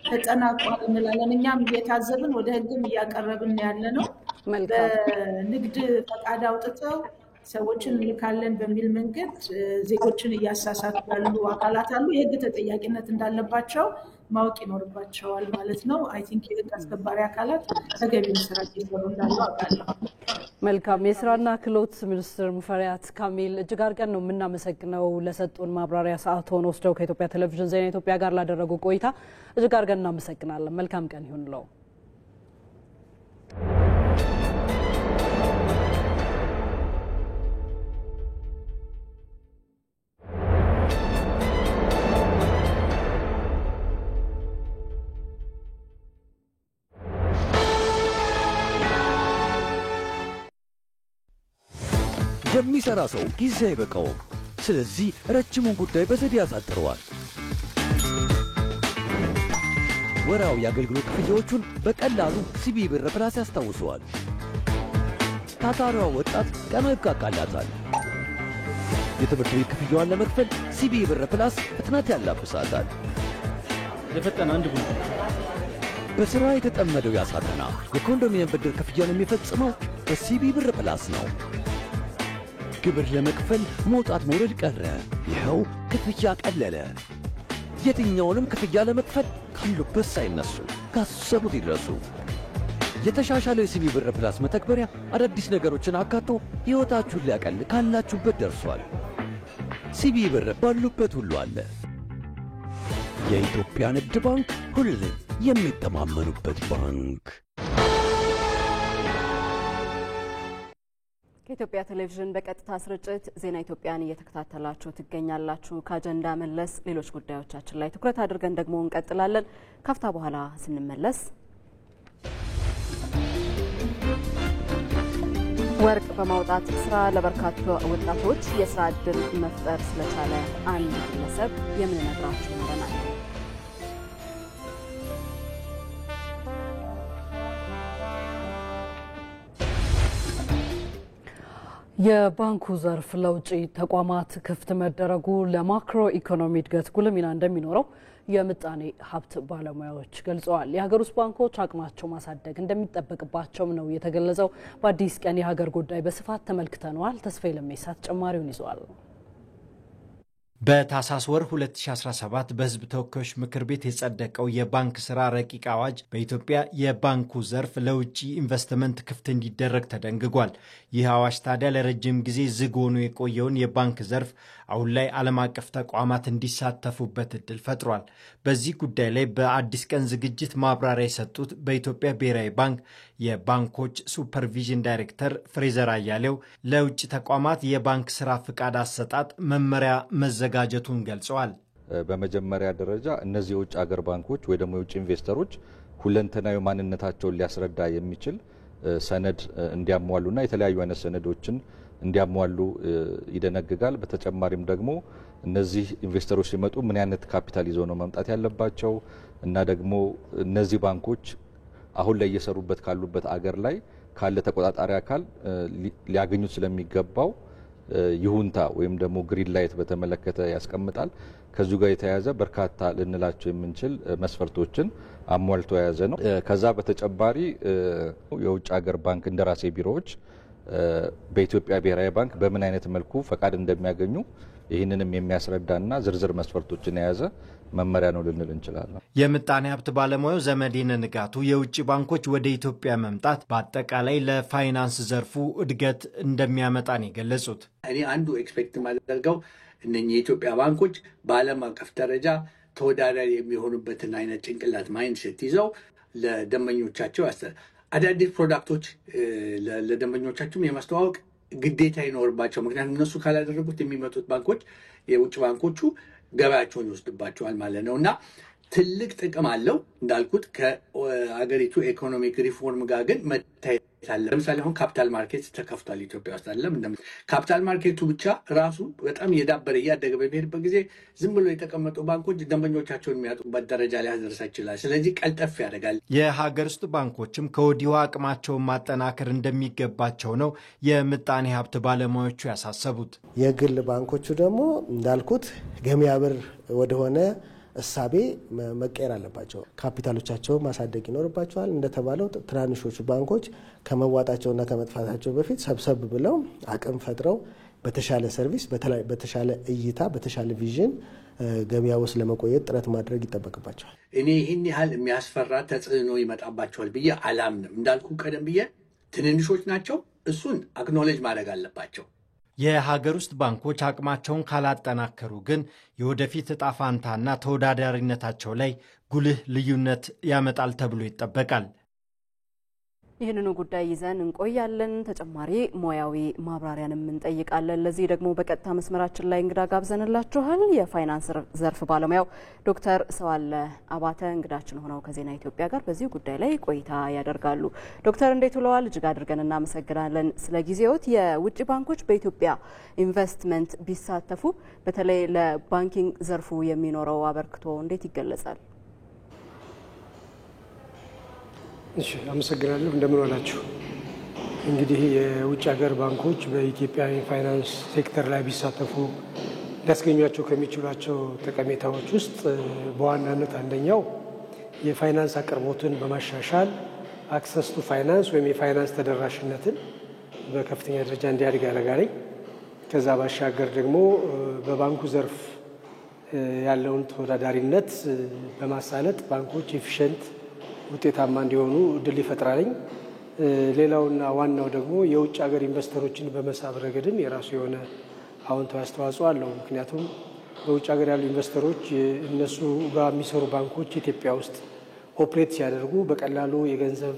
ተጠናቋል እንላለን። እኛም እየታዘብን ወደ ህግም እያቀረብን ያለ ነው። በንግድ ፈቃድ አውጥተው ሰዎችን እንልካለን በሚል መንገድ ዜጎችን እያሳሳቱ ያሉ አካላት አሉ። የህግ ተጠያቂነት እንዳለባቸው ማወቅ ይኖርባቸዋል ማለት ነው። አይ ቲንክ የህግ አስከባሪ አካላት ተገቢውን ስራ እየሰሩ እንዳሉ አውቃለሁ። መልካም። የስራና ክህሎት ሚኒስትር ሙፈሪያት ካሚል እጅግ አድርገን ነው የምናመሰግነው ለሰጡን ማብራሪያ። ሰዓትዎን ወስደው ከኢትዮጵያ ቴሌቪዥን ዜና ኢትዮጵያ ጋር ላደረጉ ቆይታ እጅግ አድርገን እናመሰግናለን። መልካም ቀን ይሁንልዎ። የሚሰራ ሰው ጊዜ አይበቃውም። ስለዚህ ረጅሙን ጉዳይ በዘዴ ያሳጥረዋል። ወራዊ የአገልግሎት ክፍያዎቹን በቀላሉ ሲቢ ብር ፕላስ ያስታውሰዋል። ታታሪዋ ወጣት ቀኑ ይብቃቃላታል። የትምህርት ቤት ክፍያዋን ለመክፈል ሲቢ ብር ፕላስ ፍጥነት ያላብሳታል። የፈጠነ አንድ ጉድ። በሥራ የተጠመደው ያሳተና የኮንዶሚኒየም ብድር ክፍያን የሚፈጽመው በሲቢ ብር ፕላስ ነው። ግብር ለመክፈል መውጣት መውረድ ቀረ። ይኸው ክፍያ ቀለለ። የትኛውንም ክፍያ ለመክፈል ካሉበት ሳይነሱ ካሰቡት ይድረሱ። የተሻሻለው የሲቢ ብር ፕላስ መተግበሪያ አዳዲስ ነገሮችን አካቶ ሕይወታችሁን ሊያቀል ካላችሁበት ደርሷል። ሲቢ ብር ባሉበት ሁሉ አለ። የኢትዮጵያ ንግድ ባንክ ሁሌም የሚተማመኑበት ባንክ። ከኢትዮጵያ ቴሌቪዥን በቀጥታ ስርጭት ዜና ኢትዮጵያን እየተከታተላችሁ ትገኛላችሁ። ከአጀንዳ መለስ ሌሎች ጉዳዮቻችን ላይ ትኩረት አድርገን ደግሞ እንቀጥላለን። ካፍታ በኋላ ስንመለስ ወርቅ በማውጣት ስራ ለበርካታ ወጣቶች የስራ ዕድል መፍጠር ስለቻለ አንድ ግለሰብ የምንነግራችሁ ይሆናል። የባንኩ ዘርፍ ለውጭ ተቋማት ክፍት መደረጉ ለማክሮ ኢኮኖሚ እድገት ጉልህ ሚና እንደሚኖረው የምጣኔ ሀብት ባለሙያዎች ገልጸዋል። የሀገር ውስጥ ባንኮች አቅማቸው ማሳደግ እንደሚጠበቅባቸው ነው የተገለጸው። በአዲስ ቀን የሀገር ጉዳይ በስፋት ተመልክተነዋል። ተስፋዬ ለሜሳ ተጨማሪውን ይዟል። በታህሳስ ወር 2017 በሕዝብ ተወካዮች ምክር ቤት የጸደቀው የባንክ ስራ ረቂቅ አዋጅ በኢትዮጵያ የባንኩ ዘርፍ ለውጭ ኢንቨስትመንት ክፍት እንዲደረግ ተደንግጓል። ይህ አዋጅ ታዲያ ለረጅም ጊዜ ዝግ ሆኖ የቆየውን የባንክ ዘርፍ አሁን ላይ ዓለም አቀፍ ተቋማት እንዲሳተፉበት እድል ፈጥሯል። በዚህ ጉዳይ ላይ በአዲስ ቀን ዝግጅት ማብራሪያ የሰጡት በኢትዮጵያ ብሔራዊ ባንክ የባንኮች ሱፐርቪዥን ዳይሬክተር ፍሬዘር አያሌው ለውጭ ተቋማት የባንክ ስራ ፍቃድ አሰጣጥ መመሪያ መዘጋጀቱን ገልጸዋል። በመጀመሪያ ደረጃ እነዚህ የውጭ ሀገር ባንኮች ወይ ደግሞ የውጭ ኢንቨስተሮች ሁለንተናዊ ማንነታቸውን ሊያስረዳ የሚችል ሰነድ እንዲያሟሉና የተለያዩ አይነት ሰነዶችን እንዲያሟሉ ይደነግጋል። በተጨማሪም ደግሞ እነዚህ ኢንቨስተሮች ሲመጡ ምን አይነት ካፒታል ይዘው ነው መምጣት ያለባቸው እና ደግሞ እነዚህ ባንኮች አሁን ላይ እየሰሩበት ካሉበት አገር ላይ ካለ ተቆጣጣሪ አካል ሊያገኙት ስለሚገባው ይሁንታ ወይም ደግሞ ግሪን ላይት በተመለከተ ያስቀምጣል። ከዚሁ ጋር የተያያዘ በርካታ ልንላቸው የምንችል መስፈርቶችን አሟልቶ የያዘ ነው። ከዛ በተጨማሪ የውጭ ሀገር ባንክ እንደራሴ ቢሮዎች በኢትዮጵያ ብሔራዊ ባንክ በምን አይነት መልኩ ፈቃድ እንደሚያገኙ ይህንንም የሚያስረዳና ዝርዝር መስፈርቶችን የያዘ መመሪያ ነው ልንል እንችላለን። የምጣኔ ሀብት ባለሙያው ዘመዴነ ንጋቱ የውጭ ባንኮች ወደ ኢትዮጵያ መምጣት በአጠቃላይ ለፋይናንስ ዘርፉ እድገት እንደሚያመጣ ነው የገለጹት። እኔ አንዱ ኤክስፔክት ማደርገው እነኚህ የኢትዮጵያ ባንኮች በዓለም አቀፍ ደረጃ ተወዳዳሪ የሚሆኑበትን አይነት ጭንቅላት ማይንድሴት ይዘው ለደንበኞቻቸው አዳዲስ ፕሮዳክቶች ለደንበኞቻቸውም የማስተዋወቅ ግዴታ ይኖርባቸው። ምክንያቱም እነሱ ካላደረጉት የሚመጡት ባንኮች የውጭ ባንኮቹ ገበያቸውን ይወስድባቸዋል ማለት ነው እና ትልቅ ጥቅም አለው እንዳልኩት ከአገሪቱ ኢኮኖሚክ ሪፎርም ጋር ግን መታየት አለ። ለምሳሌ አሁን ካፒታል ማርኬት ተከፍቷል ኢትዮጵያ ውስጥ አይደለም። ካፒታል ማርኬቱ ብቻ ራሱ በጣም እያደገ በሚሄድበት ጊዜ ዝም ብሎ የተቀመጡ ባንኮች ደንበኞቻቸውን የሚያጡበት ደረጃ ላይ ያደርሳ ይችላል። ስለዚህ ቀልጠፍ ያደርጋል። የሀገር ውስጥ ባንኮችም ከወዲሁ አቅማቸውን ማጠናከር እንደሚገባቸው ነው የምጣኔ ሀብት ባለሙያዎቹ ያሳሰቡት። የግል ባንኮቹ ደግሞ እንዳልኩት ገበያ ብር ወደሆነ እሳቤ መቀየር አለባቸው። ካፒታሎቻቸውን ማሳደግ ይኖርባቸዋል። እንደተባለው ትናንሾቹ ባንኮች ከመዋጣቸውና ከመጥፋታቸው በፊት ሰብሰብ ብለው አቅም ፈጥረው በተሻለ ሰርቪስ፣ በተሻለ እይታ፣ በተሻለ ቪዥን ገበያ ውስጥ ለመቆየት ጥረት ማድረግ ይጠበቅባቸዋል። እኔ ይህን ያህል የሚያስፈራ ተጽዕኖ ይመጣባቸዋል ብዬ አላምንም። እንዳልኩ ቀደም ብዬ ትንንሾች ናቸው። እሱን አክኖሌጅ ማድረግ አለባቸው። የሀገር ውስጥ ባንኮች አቅማቸውን ካላጠናከሩ ግን የወደፊት እጣ ፋንታና ተወዳዳሪነታቸው ላይ ጉልህ ልዩነት ያመጣል ተብሎ ይጠበቃል። ይህንኑ ጉዳይ ይዘን እንቆያለን። ተጨማሪ ሙያዊ ማብራሪያንም እንጠይቃለን። ለዚህ ደግሞ በቀጥታ መስመራችን ላይ እንግዳ ጋብዘንላችኋል። የፋይናንስ ዘርፍ ባለሙያው ዶክተር ሰዋለ አባተ እንግዳችን ሆነው ከዜና ኢትዮጵያ ጋር በዚህ ጉዳይ ላይ ቆይታ ያደርጋሉ። ዶክተር እንዴት ውለዋል? እጅግ አድርገን እናመሰግናለን ስለ ጊዜዎት። የውጭ ባንኮች በኢትዮጵያ ኢንቨስትመንት ቢሳተፉ በተለይ ለባንኪንግ ዘርፉ የሚኖረው አበርክቶ እንዴት ይገለጻል? እሺ አመሰግናለሁ። እንደምን ዋላችሁ። እንግዲህ የውጭ ሀገር ባንኮች በኢትዮጵያ የፋይናንስ ሴክተር ላይ ቢሳተፉ ሊያስገኟቸው ከሚችሏቸው ጠቀሜታዎች ውስጥ በዋናነት አንደኛው የፋይናንስ አቅርቦትን በማሻሻል አክሰስ ቱ ፋይናንስ ወይም የፋይናንስ ተደራሽነትን በከፍተኛ ደረጃ እንዲያድግ ያደርጋል። ከዛ ባሻገር ደግሞ በባንኩ ዘርፍ ያለውን ተወዳዳሪነት በማሳለጥ ባንኮች ኤፊሽንት ውጤታማ እንዲሆኑ እድል ይፈጥራል። ሌላውና ዋናው ደግሞ የውጭ ሀገር ኢንቨስተሮችን በመሳብ ረገድም የራሱ የሆነ አዎንታዊ አስተዋጽኦ አለው። ምክንያቱም በውጭ ሀገር ያሉ ኢንቨስተሮች እነሱ ጋር የሚሰሩ ባንኮች ኢትዮጵያ ውስጥ ኦፕሬት ሲያደርጉ በቀላሉ የገንዘብ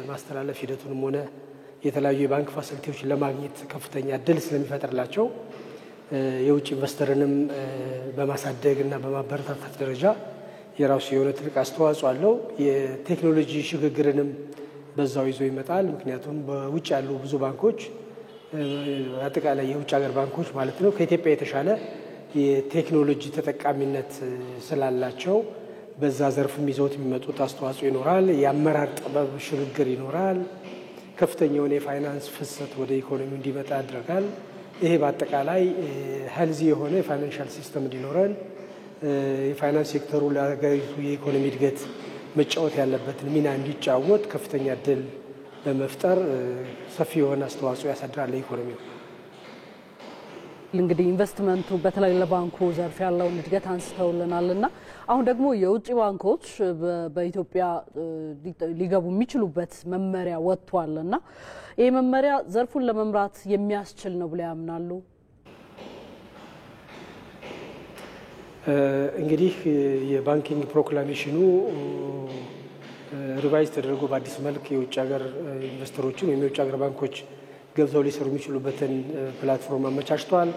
ማስተላለፍ ሂደቱንም ሆነ የተለያዩ የባንክ ፋሲሊቲዎችን ለማግኘት ከፍተኛ እድል ስለሚፈጥርላቸው የውጭ ኢንቨስተርንም በማሳደግ እና በማበረታታት ደረጃ የራሱ የሆነ ትልቅ አስተዋጽኦ አለው። የቴክኖሎጂ ሽግግርንም በዛው ይዞ ይመጣል። ምክንያቱም በውጭ ያሉ ብዙ ባንኮች አጠቃላይ የውጭ ሀገር ባንኮች ማለት ነው ከኢትዮጵያ የተሻለ የቴክኖሎጂ ተጠቃሚነት ስላላቸው በዛ ዘርፍም ይዘውት የሚመጡት አስተዋጽኦ ይኖራል። የአመራር ጥበብ ሽግግር ይኖራል። ከፍተኛ የሆነ የፋይናንስ ፍሰት ወደ ኢኮኖሚው እንዲመጣ ያደርጋል። ይሄ በአጠቃላይ ሄልዚ የሆነ የፋይናንሻል ሲስተም እንዲኖረን የፋይናንስ ሴክተሩ ለሀገሪቱ የኢኮኖሚ እድገት መጫወት ያለበትን ሚና እንዲጫወት ከፍተኛ እድል በመፍጠር ሰፊ የሆነ አስተዋጽኦ ያሳድራል ለኢኮኖሚው። እንግዲህ ኢንቨስትመንቱ በተለይ ለባንኩ ዘርፍ ያለውን እድገት አንስተውልናልና አሁን ደግሞ የውጭ ባንኮች በኢትዮጵያ ሊገቡ የሚችሉበት መመሪያ ወጥቷልና ይህ መመሪያ ዘርፉን ለመምራት የሚያስችል ነው ብለው ያምናሉ? እንግዲህ የባንኪንግ ፕሮክላሜሽኑ ሪቫይዝ ተደርጎ በአዲስ መልክ የውጭ ሀገር ኢንቨስተሮችን ወይም የውጭ ሀገር ባንኮች ገብተው ሊሰሩ የሚችሉበትን ፕላትፎርም አመቻችተዋል።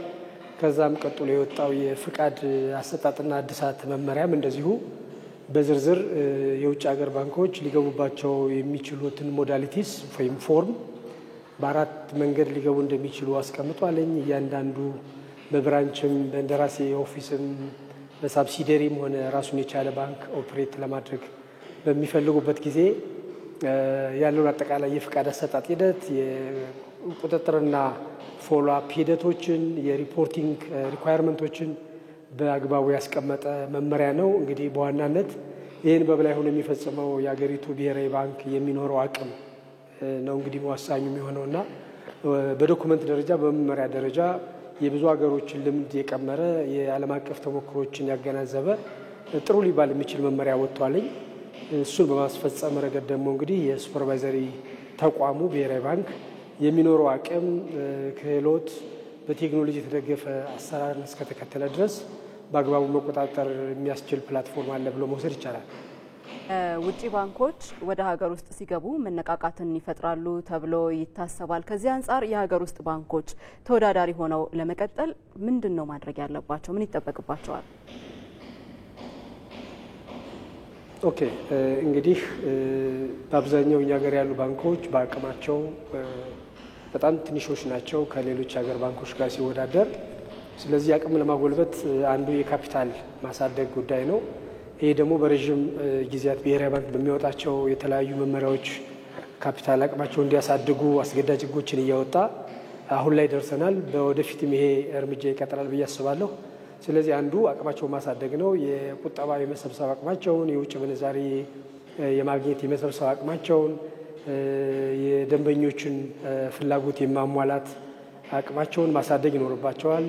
ከዛም ቀጥሎ የወጣው የፍቃድ አሰጣጥና እድሳት መመሪያም እንደዚሁ በዝርዝር የውጭ ሀገር ባንኮች ሊገቡባቸው የሚችሉትን ሞዳሊቲስ ወይም ፎርም በአራት መንገድ ሊገቡ እንደሚችሉ አስቀምጧለኝ። እያንዳንዱ በብራንችም በእንደራሴ ኦፊስም በሳብሲደሪም ሆነ ራሱን የቻለ ባንክ ኦፕሬት ለማድረግ በሚፈልጉበት ጊዜ ያለውን አጠቃላይ የፍቃድ አሰጣጥ ሂደት፣ የቁጥጥርና ፎሎ አፕ ሂደቶችን፣ የሪፖርቲንግ ሪኳየርመንቶችን በአግባቡ ያስቀመጠ መመሪያ ነው። እንግዲህ በዋናነት ይህን በበላይ ሆኖ የሚፈጽመው የሀገሪቱ ብሔራዊ ባንክ የሚኖረው አቅም ነው እንግዲህ ወሳኙ የሚሆነውና በዶኩመንት ደረጃ በመመሪያ ደረጃ የብዙ ሀገሮችን ልምድ የቀመረ የዓለም አቀፍ ተሞክሮችን ያገናዘበ ጥሩ ሊባል የሚችል መመሪያ ወጥቷልኝ። እሱን በማስፈጸም ረገድ ደግሞ እንግዲህ የሱፐርቫይዘሪ ተቋሙ ብሔራዊ ባንክ የሚኖረው አቅም፣ ክህሎት በቴክኖሎጂ የተደገፈ አሰራርን እስከተከተለ ድረስ በአግባቡ መቆጣጠር የሚያስችል ፕላትፎርም አለ ብሎ መውሰድ ይቻላል። ውጪ ባንኮች ወደ ሀገር ውስጥ ሲገቡ መነቃቃትን ይፈጥራሉ ተብሎ ይታሰባል። ከዚህ አንጻር የሀገር ውስጥ ባንኮች ተወዳዳሪ ሆነው ለመቀጠል ምንድነው ማድረግ ያለባቸው? ምን ይጠበቅባቸዋል? ኦኬ እንግዲህ በአብዛኛው እኛ ሀገር ያሉ ባንኮች በአቅማቸው በጣም ትንሾች ናቸው ከሌሎች ሀገር ባንኮች ጋር ሲወዳደር። ስለዚህ አቅም ለማጎልበት አንዱ የካፒታል ማሳደግ ጉዳይ ነው። ይሄ ደግሞ በረዥም ጊዜያት ብሔራዊ ባንክ በሚወጣቸው የተለያዩ መመሪያዎች ካፒታል አቅማቸው እንዲያሳድጉ አስገዳጅ ሕጎችን እያወጣ አሁን ላይ ደርሰናል። በወደፊትም ይሄ እርምጃ ይቀጥላል ብዬ አስባለሁ። ስለዚህ አንዱ አቅማቸው ማሳደግ ነው። የቁጠባ የመሰብሰብ አቅማቸውን፣ የውጭ ምንዛሪ የማግኘት የመሰብሰብ አቅማቸውን፣ የደንበኞችን ፍላጎት የማሟላት አቅማቸውን ማሳደግ ይኖርባቸዋል።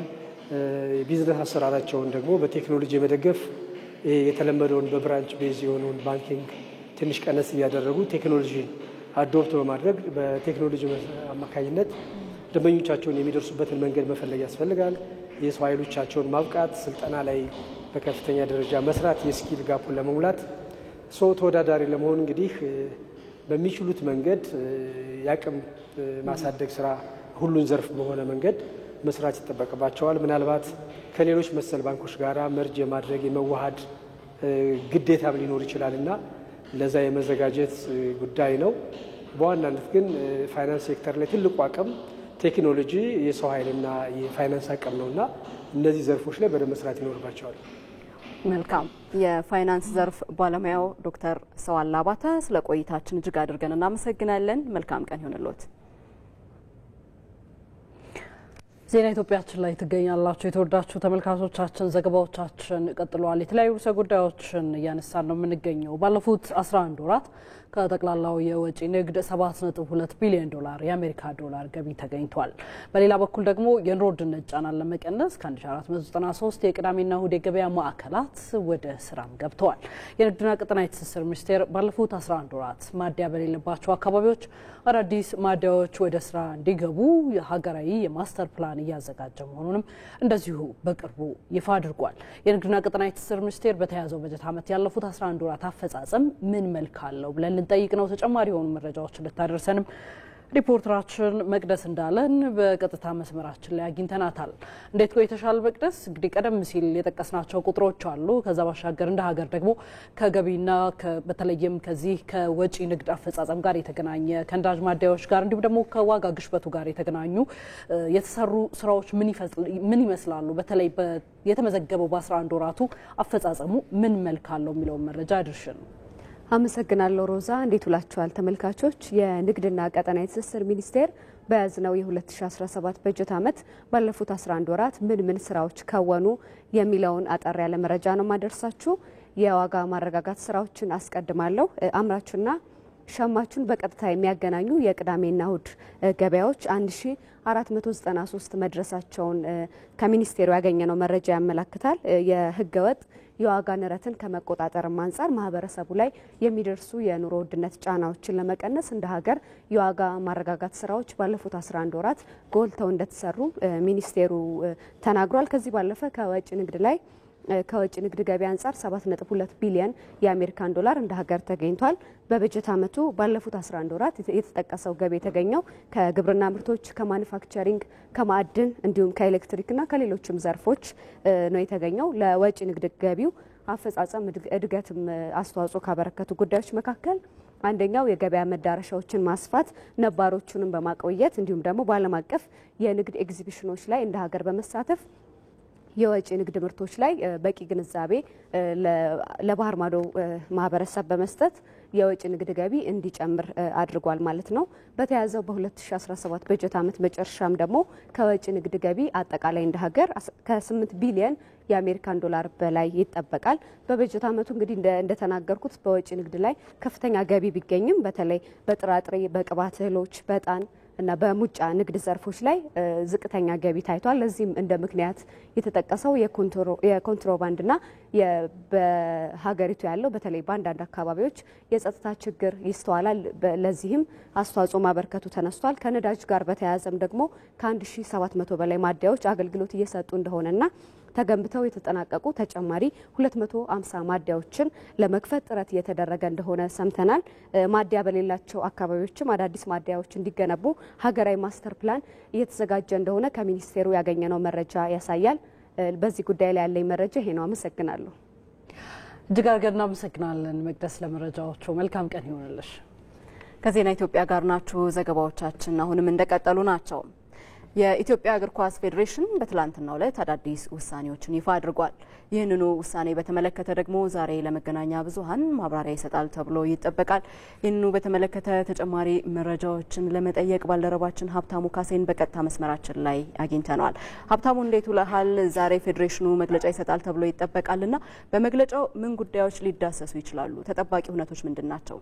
የቢዝነስ አሰራራቸውን ደግሞ በቴክኖሎጂ የመደገፍ የተለመደውን በብራንች ቤዝ የሆነውን ባንኪንግ ትንሽ ቀነስ እያደረጉ ቴክኖሎጂን አዶፕት በማድረግ በቴክኖሎጂ አማካኝነት ደንበኞቻቸውን የሚደርሱበትን መንገድ መፈለግ ያስፈልጋል። የሰው ኃይሎቻቸውን ማብቃት፣ ስልጠና ላይ በከፍተኛ ደረጃ መስራት፣ የስኪል ጋፑን ለመሙላት ተወዳዳሪ ለመሆን እንግዲህ በሚችሉት መንገድ የአቅም ማሳደግ ስራ ሁሉን ዘርፍ በሆነ መንገድ መስራት ይጠበቅባቸዋል። ምናልባት ከሌሎች መሰል ባንኮች ጋር መርጅ የማድረግ የመዋሃድ ግዴታም ሊኖር ይችላል እና ለዛ የመዘጋጀት ጉዳይ ነው። በዋናነት ግን ፋይናንስ ሴክተር ላይ ትልቁ አቅም ቴክኖሎጂ፣ የሰው ኃይልና የፋይናንስ አቅም ነውና እነዚህ ዘርፎች ላይ በደንብ መስራት ይኖርባቸዋል። መልካም። የፋይናንስ ዘርፍ ባለሙያው ዶክተር ሰዋላ አባተ ስለ ቆይታችን እጅግ አድርገን እናመሰግናለን። መልካም ቀን ይሁንልዎት። ዜና ኢትዮጵያችን ላይ ትገኛላችሁ። የተወዳችሁ ተመልካቾቻችን ዘገባዎቻችን ቀጥለዋል። የተለያዩ ርዕሰ ጉዳዮችን እያነሳን ነው የምንገኘው። ባለፉት 11 ወራት ከጠቅላላው የወጪ ንግድ 7.2 ቢሊዮን ዶላር የአሜሪካ ዶላር ገቢ ተገኝቷል። በሌላ በኩል ደግሞ የኑሮ ውድነት ጫናን ለመቀነስ ከ1493 የቅዳሜና እሁድ የገበያ ማዕከላት ወደ ስራም ገብተዋል። የንግድና ቀጠናዊ ትስስር ሚኒስቴር ባለፉት 11 ወራት ማደያ በሌለባቸው አካባቢዎች አዳዲስ ማደያዎች ወደ ስራ እንዲገቡ ሀገራዊ የማስተር ፕላን እያዘጋጀ መሆኑንም እንደዚሁ በቅርቡ ይፋ አድርጓል። የንግድና ቀጠናዊ ትስስር ሚኒስቴር በተያዘው በጀት ዓመት ያለፉት 11 ወራት አፈጻጸም ምን መልክ አለው ብለን ልንጠይቅ ነው። ተጨማሪ የሆኑ መረጃዎችን ልታደርሰንም ሪፖርተራችን መቅደስ እንዳለን በቀጥታ መስመራችን ላይ አግኝተናታል። እንዴት ቆይተሻል መቅደስ? እንግዲህ ቀደም ሲል የጠቀስናቸው ቁጥሮች አሉ። ከዛ ባሻገር እንደ ሀገር ደግሞ ከገቢና በተለይም ከዚህ ከወጪ ንግድ አፈጻጸም ጋር የተገናኘ ከነዳጅ ማደያዎች ጋር እንዲሁም ደግሞ ከዋጋ ግሽበቱ ጋር የተገናኙ የተሰሩ ስራዎች ምን ይመስላሉ? በተለይ የተመዘገበው በ11 ወራቱ አፈጻጸሙ ምን መልክ አለው የሚለውን መረጃ አድርሽን። አመሰግናለሁ ሮዛ። እንዴት ውላችኋል ተመልካቾች? የንግድና ቀጠናዊ ትስስር ሚኒስቴር በያዝነው የ2017 በጀት ዓመት ባለፉት 11 ወራት ምን ስራዎች ከወኑ የሚለውን አጠር ያለ መረጃ ነው ማደርሳችሁ። የዋጋ ማረጋጋት ስራዎችን አስቀድማለሁ። አምራቹና ሸማቹን በቀጥታ የሚያገናኙ የቅዳሜና እሁድ ገበያዎች 1493 መድረሳቸውን ከሚኒስቴሩ ያገኘነው መረጃ ያመለክታል። የህገወጥ የዋጋ ንረትን ከመቆጣጠርም አንጻር ማህበረሰቡ ላይ የሚደርሱ የኑሮ ውድነት ጫናዎችን ለመቀነስ እንደ ሀገር የዋጋ ማረጋጋት ስራዎች ባለፉት 11 ወራት ጎልተው እንደተሰሩ ሚኒስቴሩ ተናግሯል። ከዚህ ባለፈ ከወጪ ንግድ ገቢ አንጻር 7.2 ቢሊዮን የአሜሪካን ዶላር እንደ ሀገር ተገኝቷል። በበጀት ዓመቱ ባለፉት 11 ወራት የተጠቀሰው ገቢ የተገኘው ከግብርና ምርቶች፣ ከማኑፋክቸሪንግ፣ ከማዕድን እንዲሁም ከኤሌክትሪክና ከሌሎችም ዘርፎች ነው የተገኘው። ለወጪ ንግድ ገቢው አፈጻጸም እድገትም አስተዋጽኦ ካበረከቱ ጉዳዮች መካከል አንደኛው የገበያ መዳረሻዎችን ማስፋት፣ ነባሮቹንም በማቆየት እንዲሁም ደግሞ በዓለም አቀፍ የንግድ ኤግዚቢሽኖች ላይ እንደ ሀገር በመሳተፍ የወጪ ንግድ ምርቶች ላይ በቂ ግንዛቤ ለባህር ማዶ ማህበረሰብ በመስጠት የወጪ ንግድ ገቢ እንዲጨምር አድርጓል ማለት ነው። በተያዘው በ2017 በጀት ዓመት መጨረሻም ደግሞ ከወጪ ንግድ ገቢ አጠቃላይ እንደ ሀገር ከ8 ቢሊዮን የአሜሪካን ዶላር በላይ ይጠበቃል። በበጀት ዓመቱ እንግዲህ እንደተናገርኩት በወጪ ንግድ ላይ ከፍተኛ ገቢ ቢገኝም በተለይ በጥራጥሬ፣ በቅባት እህሎች፣ በዕጣን እና በሙጫ ንግድ ዘርፎች ላይ ዝቅተኛ ገቢ ታይቷል። ለዚህም እንደ ምክንያት የተጠቀሰው የኮንትሮባንድና በሀገሪቱ ያለው በተለይ በአንዳንድ አካባቢዎች የጸጥታ ችግር ይስተዋላል። ለዚህም አስተዋጽኦ ማበርከቱ ተነስቷል። ከነዳጅ ጋር በተያያዘም ደግሞ ከ1700 በላይ ማደያዎች አገልግሎት እየሰጡ እንደሆነና ተገንብተው የተጠናቀቁ ተጨማሪ 250 ማደያዎችን ለመክፈት ጥረት እየተደረገ እንደሆነ ሰምተናል። ማደያ በሌላቸው አካባቢዎችም አዳዲስ ማደያዎች እንዲገነቡ ሀገራዊ ማስተር ፕላን እየተዘጋጀ እንደሆነ ከሚኒስቴሩ ያገኘነው መረጃ ያሳያል። በዚህ ጉዳይ ላይ ያለኝ መረጃ ይሄ ነው። አመሰግናለሁ። እጅግ አድርገን እናመሰግናለን መቅደስ ለመረጃዎቹ። መልካም ቀን ይሆንልሽ። ከዜና ኢትዮጵያ ጋር ናችሁ። ዘገባዎቻችን አሁንም እንደቀጠሉ ናቸው። የኢትዮጵያ እግር ኳስ ፌዴሬሽን በትላንትናው ዕለት አዳዲስ ውሳኔዎችን ይፋ አድርጓል። ይህንኑ ውሳኔ በተመለከተ ደግሞ ዛሬ ለመገናኛ ብዙኃን ማብራሪያ ይሰጣል ተብሎ ይጠበቃል። ይህንኑ በተመለከተ ተጨማሪ መረጃዎችን ለመጠየቅ ባልደረባችን ሀብታሙ ካሴን በቀጥታ መስመራችን ላይ አግኝተነዋል። ሀብታሙ እንዴት ውለሃል? ዛሬ ፌዴሬሽኑ መግለጫ ይሰጣል ተብሎ ይጠበቃልና በመግለጫው ምን ጉዳዮች ሊዳሰሱ ይችላሉ? ተጠባቂ ሁነቶች ምንድን ናቸው?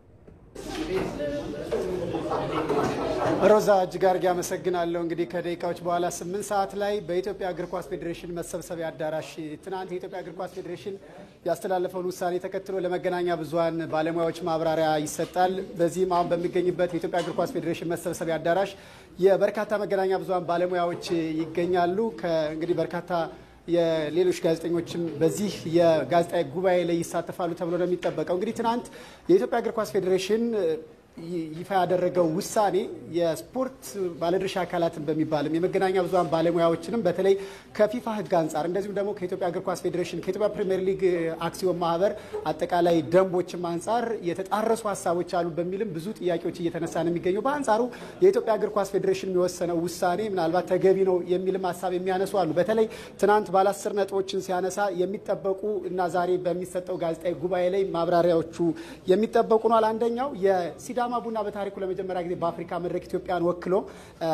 ሮዛ እጅግ አድርጌ አመሰግናለሁ። እንግዲህ ከደቂቃዎች በኋላ 8 ሰዓት ላይ በኢትዮጵያ እግር ኳስ ፌዴሬሽን መሰብሰቢያ አዳራሽ ትናንት የኢትዮጵያ እግር ኳስ ፌዴሬሽን ያስተላለፈውን ውሳኔ ተከትሎ ለመገናኛ ብዙኃን ባለሙያዎች ማብራሪያ ይሰጣል። በዚህም አሁን በሚገኝበት የኢትዮጵያ እግር ኳስ ፌዴሬሽን መሰብሰቢያ አዳራሽ የበርካታ መገናኛ ብዙኃን ባለሙያዎች ይገኛሉ። እንግዲህ በርካታ የሌሎች ጋዜጠኞችም በዚህ የጋዜጣዊ ጉባኤ ላይ ይሳተፋሉ ተብሎ ነው የሚጠበቀው። እንግዲህ ትናንት የኢትዮጵያ እግር ኳስ ፌዴሬሽን ይፋ ያደረገው ውሳኔ የስፖርት ባለድርሻ አካላትን በሚባልም የመገናኛ ብዙኃን ባለሙያዎችንም በተለይ ከፊፋ ሕግ አንጻር እንደዚሁም ደግሞ ከኢትዮጵያ እግር ኳስ ፌዴሬሽን ከኢትዮጵያ ፕሪሚየር ሊግ አክሲዮን ማህበር አጠቃላይ ደንቦችም አንጻር የተጣረሱ ሀሳቦች አሉ በሚልም ብዙ ጥያቄዎች እየተነሳ ነው የሚገኘው። በአንጻሩ የኢትዮጵያ እግር ኳስ ፌዴሬሽን የሚወሰነው ውሳኔ ምናልባት ተገቢ ነው የሚልም ሀሳብ የሚያነሱ አሉ። በተለይ ትናንት ባለ 10 ነጥቦችን ሲያነሳ የሚጠበቁ እና ዛሬ በሚሰጠው ጋዜጣዊ ጉባኤ ላይ ማብራሪያዎቹ የሚጠበቁ ነው። አንደኛው የሲዳማ ቡና በታሪኩ ለመጀመሪያ ጊዜ በአፍሪካ መድረክ ኢትዮጵያን ወክሎ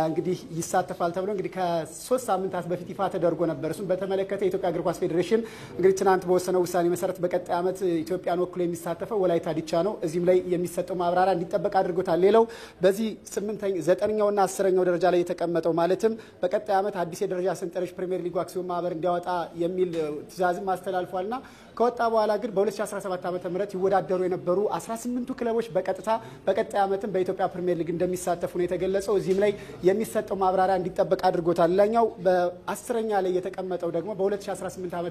እንግዲህ ይሳተፋል ተብሎ እንግዲህ ከ3 ሳምንታት በፊት ይፋ ተደርጎ ነበር። እሱም በተመለከተ የኢትዮጵያ እግር ኳስ ፌዴሬሽን እንግዲህ ትናንት በወሰነው ውሳኔ መሰረት በቀጣይ ዓመት ኢትዮጵያን ወክሎ የሚሳተፈው ወላይታ ዲቻ ነው። እዚህም ላይ የሚሰጠው ማብራሪያ እንዲጠበቅ አድርጎታል። ሌላው በዚህ 9ኛውና 10ኛው ደረጃ ላይ የተቀመጠው ማለትም በቀጣይ ዓመት አዲስ የደረጃ ሰንጠረዥ ፕሪሚየር ሊግ አክሲዮን ማህበር እንዲያወጣ የሚል ትዕዛዝም አስተላልፏልና ከወጣ በኋላ ግን በ2017 ዓ.ም ይወዳደሩ የነበሩ 18ቱ ክለቦች በቀጥታ በቀጣይ ዓመትም በኢትዮጵያ ፕሪሚየር ሊግ እንደሚሳተፉ ነው የተገለጸው። እዚህም ላይ የሚሰጠው ማብራሪያ እንዲጠበቅ አድርጎታል። ሌላኛው በ10ኛ ላይ የተቀመጠው ደግሞ በ2018 ዓ.ም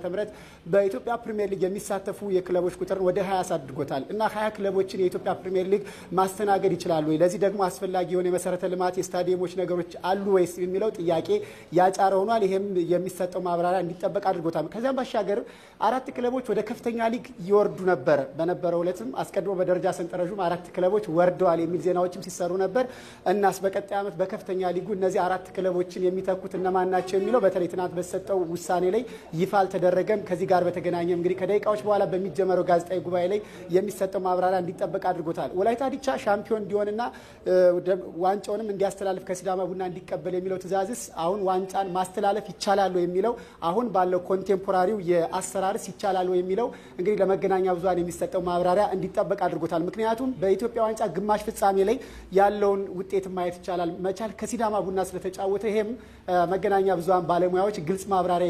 በኢትዮጵያ ፕሪሚየር ሊግ የሚሳተፉ የክለቦች ቁጥርን ወደ 20 አሳድጎታል እና 20 ክለቦችን የኢትዮጵያ ፕሪሚየር ሊግ ማስተናገድ ይችላሉ ወይ? ለዚህ ደግሞ አስፈላጊ የሆነ የመሰረተ ልማት የስታዲየሞች ነገሮች አሉ ወይስ የሚለው ጥያቄ ያጫረ ሆኗል። ይሄም የሚሰጠው ማብራሪያ እንዲጠበቅ አድርጎታል። ከዚያም ባሻገር 4 ክለቦች ወደ ከፍተኛ ሊግ ይወርዱ ነበር። በነበረው ዕለትም አስቀድሞ በደረጃ ሰንጠረዡም 4 ክለቦች ወርደዋል የሚል ዜናዎችም ሲሰሩ ነበር። እናስ በቀጣይ ዓመት በከፍተኛ ሊጉ እነዚህ 4 ክለቦችን የሚተኩት እነማን ናቸው የሚለው በተለይ ትናንት በተሰጠው ውሳኔ ላይ ይፋ አልተደረገም። ከዚህ ጋር በተገናኘ እንግዲህ ከደቂቃዎች በኋላ በሚጀመረው ጋዜጣዊ ጉባኤ ላይ የሚሰጠው ማብራሪያ እንዲጠበቅ አድርጎታል። ወላይታ ዲቻ ሻምፒዮን እንዲሆንና ዋንጫውንም እንዲያስተላልፍ ከሲዳማ ቡና እንዲቀበል የሚለው ትዕዛዝስ አሁን ዋንጫን ማስተላለፍ ይቻላል የሚለው አሁን ባለው ኮንቴምፖራሪው የአሰራርስ ይቻላል የሚለው እንግዲህ ለመገናኛ ብዙኃን የሚሰጠው ማብራሪያ እንዲጠበቅ አድርጎታል። ምክንያቱም በኢትዮጵያ ዋንጫ ግማሽ ፍጻሜ ላይ ያለውን ውጤት ማየት ይቻላል። መቻል ከሲዳማ ቡና ስለተጫወተ ይሄም መገናኛ ብዙኃን ባለሙያዎች ግልጽ ማብራሪያ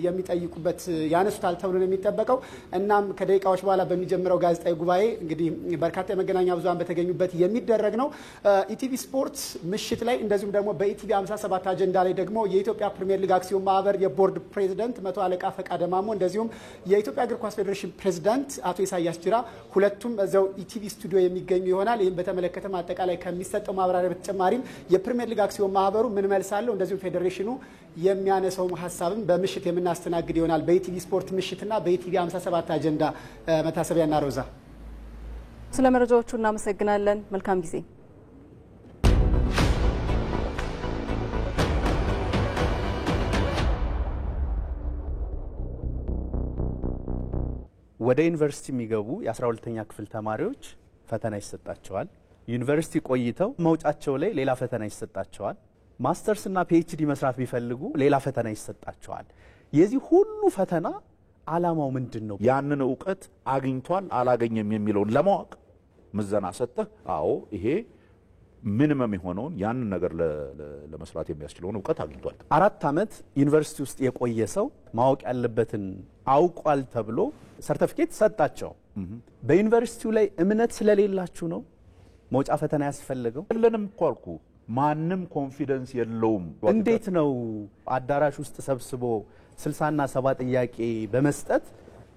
የሚጠይቁበት ያነሱታል ተብሎ ነው የሚጠበቀው። እናም ከደቂቃዎች በኋላ በሚጀምረው ጋዜጣዊ ጉባኤ እንግዲህ በርካታ የመገናኛ ብዙኃን በተገኙበት የሚደረግ ነው። ኢቲቪ ስፖርት ምሽት ላይ እንደዚሁም ደግሞ በኢቲቪ 57 አጀንዳ ላይ ደግሞ የኢትዮጵያ ፕሪሚየር ሊግ አክሲዮን ማህበር የቦርድ ፕሬዚደንት መቶ አለቃ ፈቃደ ማሞ እንደዚሁም የኢትዮጵያ እግር ኳስ ፌዴሬሽን ፕሬዚዳንት አቶ ኢሳያስ ጅራ ሁለቱም እዛው ኢቲቪ ስቱዲዮ የሚገኙ ይሆናል። ይህም በተመለከተም አጠቃላይ ከሚሰጠው ማብራሪያ በተጨማሪም የፕሪሚየር ሊግ አክሲዮን ማህበሩ ምን መልስ አለው እንደዚሁም ፌዴሬሽኑ የሚያነሳው ሀሳብም በምሽት የምናስተናግድ ይሆናል። በኢቲቪ ስፖርት ምሽትና በኢቲቪ 57 አጀንዳ መታሰቢያና ሮዛ ስለ መረጃዎቹ እናመሰግናለን። መልካም ጊዜ። ወደ ዩኒቨርሲቲ የሚገቡ የ12ኛ ክፍል ተማሪዎች ፈተና ይሰጣቸዋል። ዩኒቨርሲቲ ቆይተው መውጫቸው ላይ ሌላ ፈተና ይሰጣቸዋል። ማስተርስ እና ፒኤችዲ መስራት ቢፈልጉ ሌላ ፈተና ይሰጣቸዋል። የዚህ ሁሉ ፈተና ዓላማው ምንድን ነው? ያንን ዕውቀት አግኝቷል አላገኘም የሚለውን ለማወቅ ምዘና ሰጥተህ አዎ ይሄ ሚኒመም የሆነውን ያንን ነገር ለመስራት የሚያስችለውን ዕውቀት አግኝቷል። 4 ዓመት ዩኒቨርሲቲ ውስጥ የቆየ ሰው ማወቅ ያለበትን አውቋል ተብሎ ሰርቲፊኬት ሰጣቸው። በዩኒቨርሲቲው ላይ እምነት ስለሌላችሁ ነው መውጫ ፈተና ያስፈልገው? ለንም እኮ አልኩ ማንም ኮንፊደንስ የለውም። እንዴት ነው አዳራሽ ውስጥ ሰብስቦ 60 እና 70 ጥያቄ በመስጠት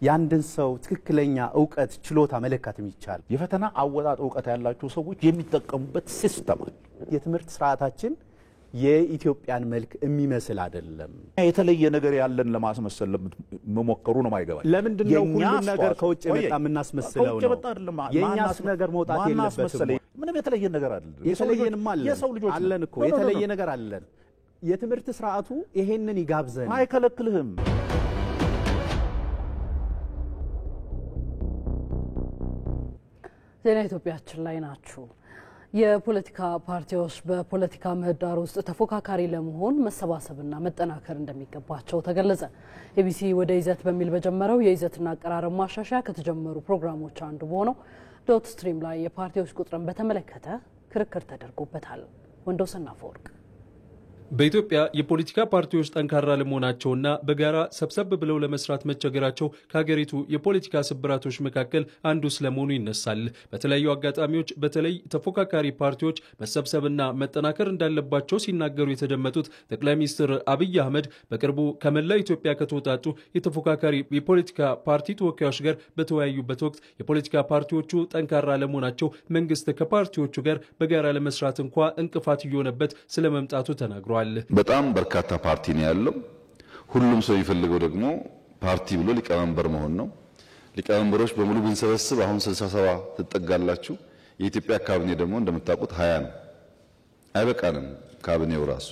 ያንድን ሰው ትክክለኛ ዕውቀት ችሎታ መለካት የሚቻል የፈተና አወጣጥ ዕውቀት ያላቸው ሰዎች የሚጠቀሙበት ሲስተም አለ። የትምህርት ስርዓታችን የኢትዮጵያን መልክ የሚመስል አይደለም። የተለየ ነገር ያለን ለማስመሰል መሞከሩ ነው ማይገባኝ። ለምንድን ነው ሁሉ ነገር ከውጭ የመጣ የምናስመስለው ነው? የኛስ ነገር መውጣት የለበትም። ምንም የተለየ ነገር አይደለም። የተለየንም አለን። የሰው ልጆች አለን እኮ የተለየ ነገር አለን። የትምህርት ስርዓቱ ይሄንን ይጋብዘን አይከለክልህም። ዜና ኢትዮጵያችን ላይ ናችሁ። የፖለቲካ ፓርቲዎች በፖለቲካ ምህዳር ውስጥ ተፎካካሪ ለመሆን መሰባሰብና መጠናከር እንደሚገባቸው ተገለጸ። ኤቢሲ ወደ ይዘት በሚል በጀመረው የይዘትና አቀራረብ ማሻሻያ ከተጀመሩ ፕሮግራሞች አንዱ በሆነው ዶት ስትሪም ላይ የፓርቲዎች ቁጥርን በተመለከተ ክርክር ተደርጎበታል። ወንዶሰን አፈወርቅ በኢትዮጵያ የፖለቲካ ፓርቲዎች ጠንካራ ለመሆናቸውና በጋራ ሰብሰብ ብለው ለመስራት መቸገራቸው ከሀገሪቱ የፖለቲካ ስብራቶች መካከል አንዱ ስለመሆኑ ይነሳል። በተለያዩ አጋጣሚዎች በተለይ ተፎካካሪ ፓርቲዎች መሰብሰብና መጠናከር እንዳለባቸው ሲናገሩ የተደመጡት ጠቅላይ ሚኒስትር አብይ አህመድ በቅርቡ ከመላው ኢትዮጵያ ከተወጣጡ የተፎካካሪ የፖለቲካ ፓርቲ ተወካዮች ጋር በተወያዩበት ወቅት የፖለቲካ ፓርቲዎቹ ጠንካራ ለመሆናቸው መንግስት ከፓርቲዎቹ ጋር በጋራ ለመስራት እንኳ እንቅፋት እየሆነበት ስለመምጣቱ ተናግሯል። በጣም በርካታ ፓርቲ ነው ያለው። ሁሉም ሰው የሚፈልገው ደግሞ ፓርቲ ብሎ ሊቀመንበር መሆን ነው። ሊቀመንበሮች በሙሉ ብንሰበስብ አሁን 67 ትጠጋላችሁ። የኢትዮጵያ ካቢኔ ደግሞ እንደምታውቁት 20 ነው። አይበቃንም ካቢኔው ራሱ።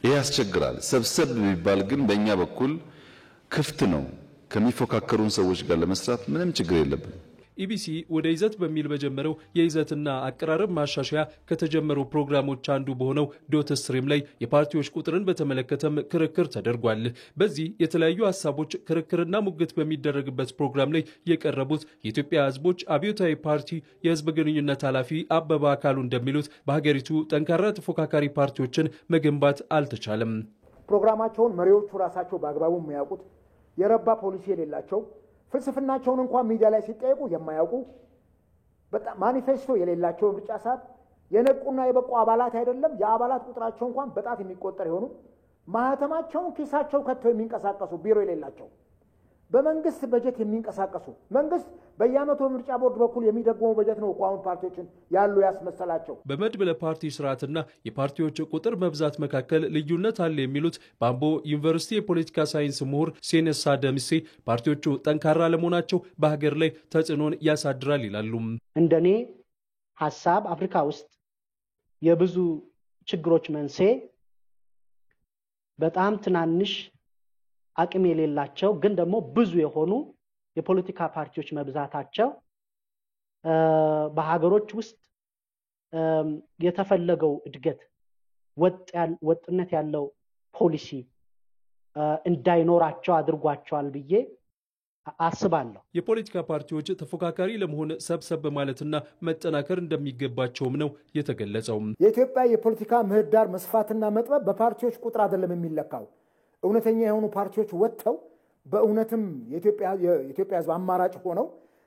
ይሄ ያስቸግራል። ሰብሰብ ቢባል ግን በእኛ በኩል ክፍት ነው። ከሚፎካከሩን ሰዎች ጋር ለመስራት ምንም ችግር የለብንም። ኢቢሲ ወደ ይዘት በሚል በጀመረው የይዘትና አቀራረብ ማሻሻያ ከተጀመሩ ፕሮግራሞች አንዱ በሆነው ዶት ስትሪም ላይ የፓርቲዎች ቁጥርን በተመለከተም ክርክር ተደርጓል። በዚህ የተለያዩ ሀሳቦች ክርክርና ሙግት በሚደረግበት ፕሮግራም ላይ የቀረቡት የኢትዮጵያ ሕዝቦች አብዮታዊ ፓርቲ የህዝብ ግንኙነት ኃላፊ አበባ አካሉ እንደሚሉት በሀገሪቱ ጠንካራ ተፎካካሪ ፓርቲዎችን መገንባት አልተቻለም። ፕሮግራማቸውን መሪዎቹ ራሳቸው በአግባቡ የሚያውቁት የረባ ፖሊሲ የሌላቸው ፍልስፍናቸውን እንኳን ሚዲያ ላይ ሲጠየቁ የማያውቁ በጣም ማኒፌስቶ የሌላቸው ምርጫ ሰዓት የነቁና የበቁ አባላት አይደለም የአባላት ቁጥራቸው እንኳን በጣት የሚቆጠር የሆኑ ማህተማቸውን ኪሳቸው ከተው የሚንቀሳቀሱ ቢሮ የሌላቸው በመንግስት በጀት የሚንቀሳቀሱ መንግስት በየዓመቱ ምርጫ ቦርድ በኩል የሚደጎመው በጀት ነው ቋሚ ፓርቲዎችን ያሉ ያስመሰላቸው። በመድብለ ፓርቲ ስርዓትና የፓርቲዎች ቁጥር መብዛት መካከል ልዩነት አለ የሚሉት በአምቦ ዩኒቨርሲቲ የፖለቲካ ሳይንስ ምሁር ሴነሳ ደምሴ ፓርቲዎቹ ጠንካራ ለመሆናቸው በሀገር ላይ ተጽዕኖን ያሳድራል ይላሉ። እንደኔ ሐሳብ አፍሪካ ውስጥ የብዙ ችግሮች መንስኤ በጣም ትናንሽ አቅም የሌላቸው ግን ደግሞ ብዙ የሆኑ የፖለቲካ ፓርቲዎች መብዛታቸው በሀገሮች ውስጥ የተፈለገው እድገት ወጥነት ያለው ፖሊሲ እንዳይኖራቸው አድርጓቸዋል ብዬ አስባለሁ። የፖለቲካ ፓርቲዎች ተፎካካሪ ለመሆን ሰብሰብ ማለትና መጠናከር እንደሚገባቸውም ነው የተገለጸው። የኢትዮጵያ የፖለቲካ ምህዳር መስፋትና መጥበብ በፓርቲዎች ቁጥር አይደለም የሚለካው። እውነተኛ የሆኑ ፓርቲዎች ወጥተው በእውነትም የኢትዮጵያ ሕዝብ አማራጭ ሆነው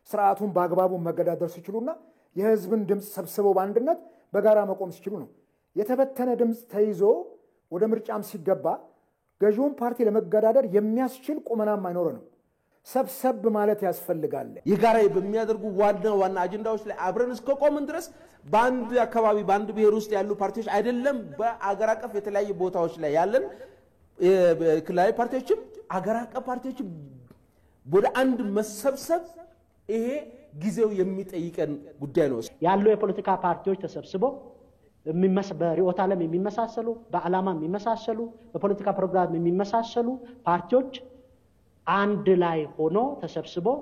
ስርዓቱን በአግባቡ መገዳደር ሲችሉና የህዝብን ድምጽ ሰብስበው በአንድነት በጋራ መቆም ሲችሉ ነው። የተበተነ ድምጽ ተይዞ ወደ ምርጫም ሲገባ ገዢውን ፓርቲ ለመገዳደር የሚያስችል ቁመናም አይኖረንም። ሰብሰብ ማለት ያስፈልጋል። የጋራ በሚያደርጉ ዋና አጀንዳዎች ላይ አብረን እስከቆምን ድረስ በአንድ አካባቢ በአንድ ብሔር ውስጥ ያሉ ፓርቲዎች አይደለም በአገር አቀፍ የተለያዩ ቦታዎች ላይ ያለን ክልላዊ ፓርቲዎችም አገር አቀፍ ፓርቲዎችም ወደ አንድ መሰብሰብ ይሄ ጊዜው የሚጠይቀን ጉዳይ ነው። ያሉ የፖለቲካ ፓርቲዎች ተሰብስበው በርዕዮተ ዓለም የሚመሳሰሉ በዓላማ የሚመሳሰሉ በፖለቲካ ፕሮግራም የሚመሳሰሉ ፓርቲዎች አንድ ላይ ሆኖ ተሰብስበው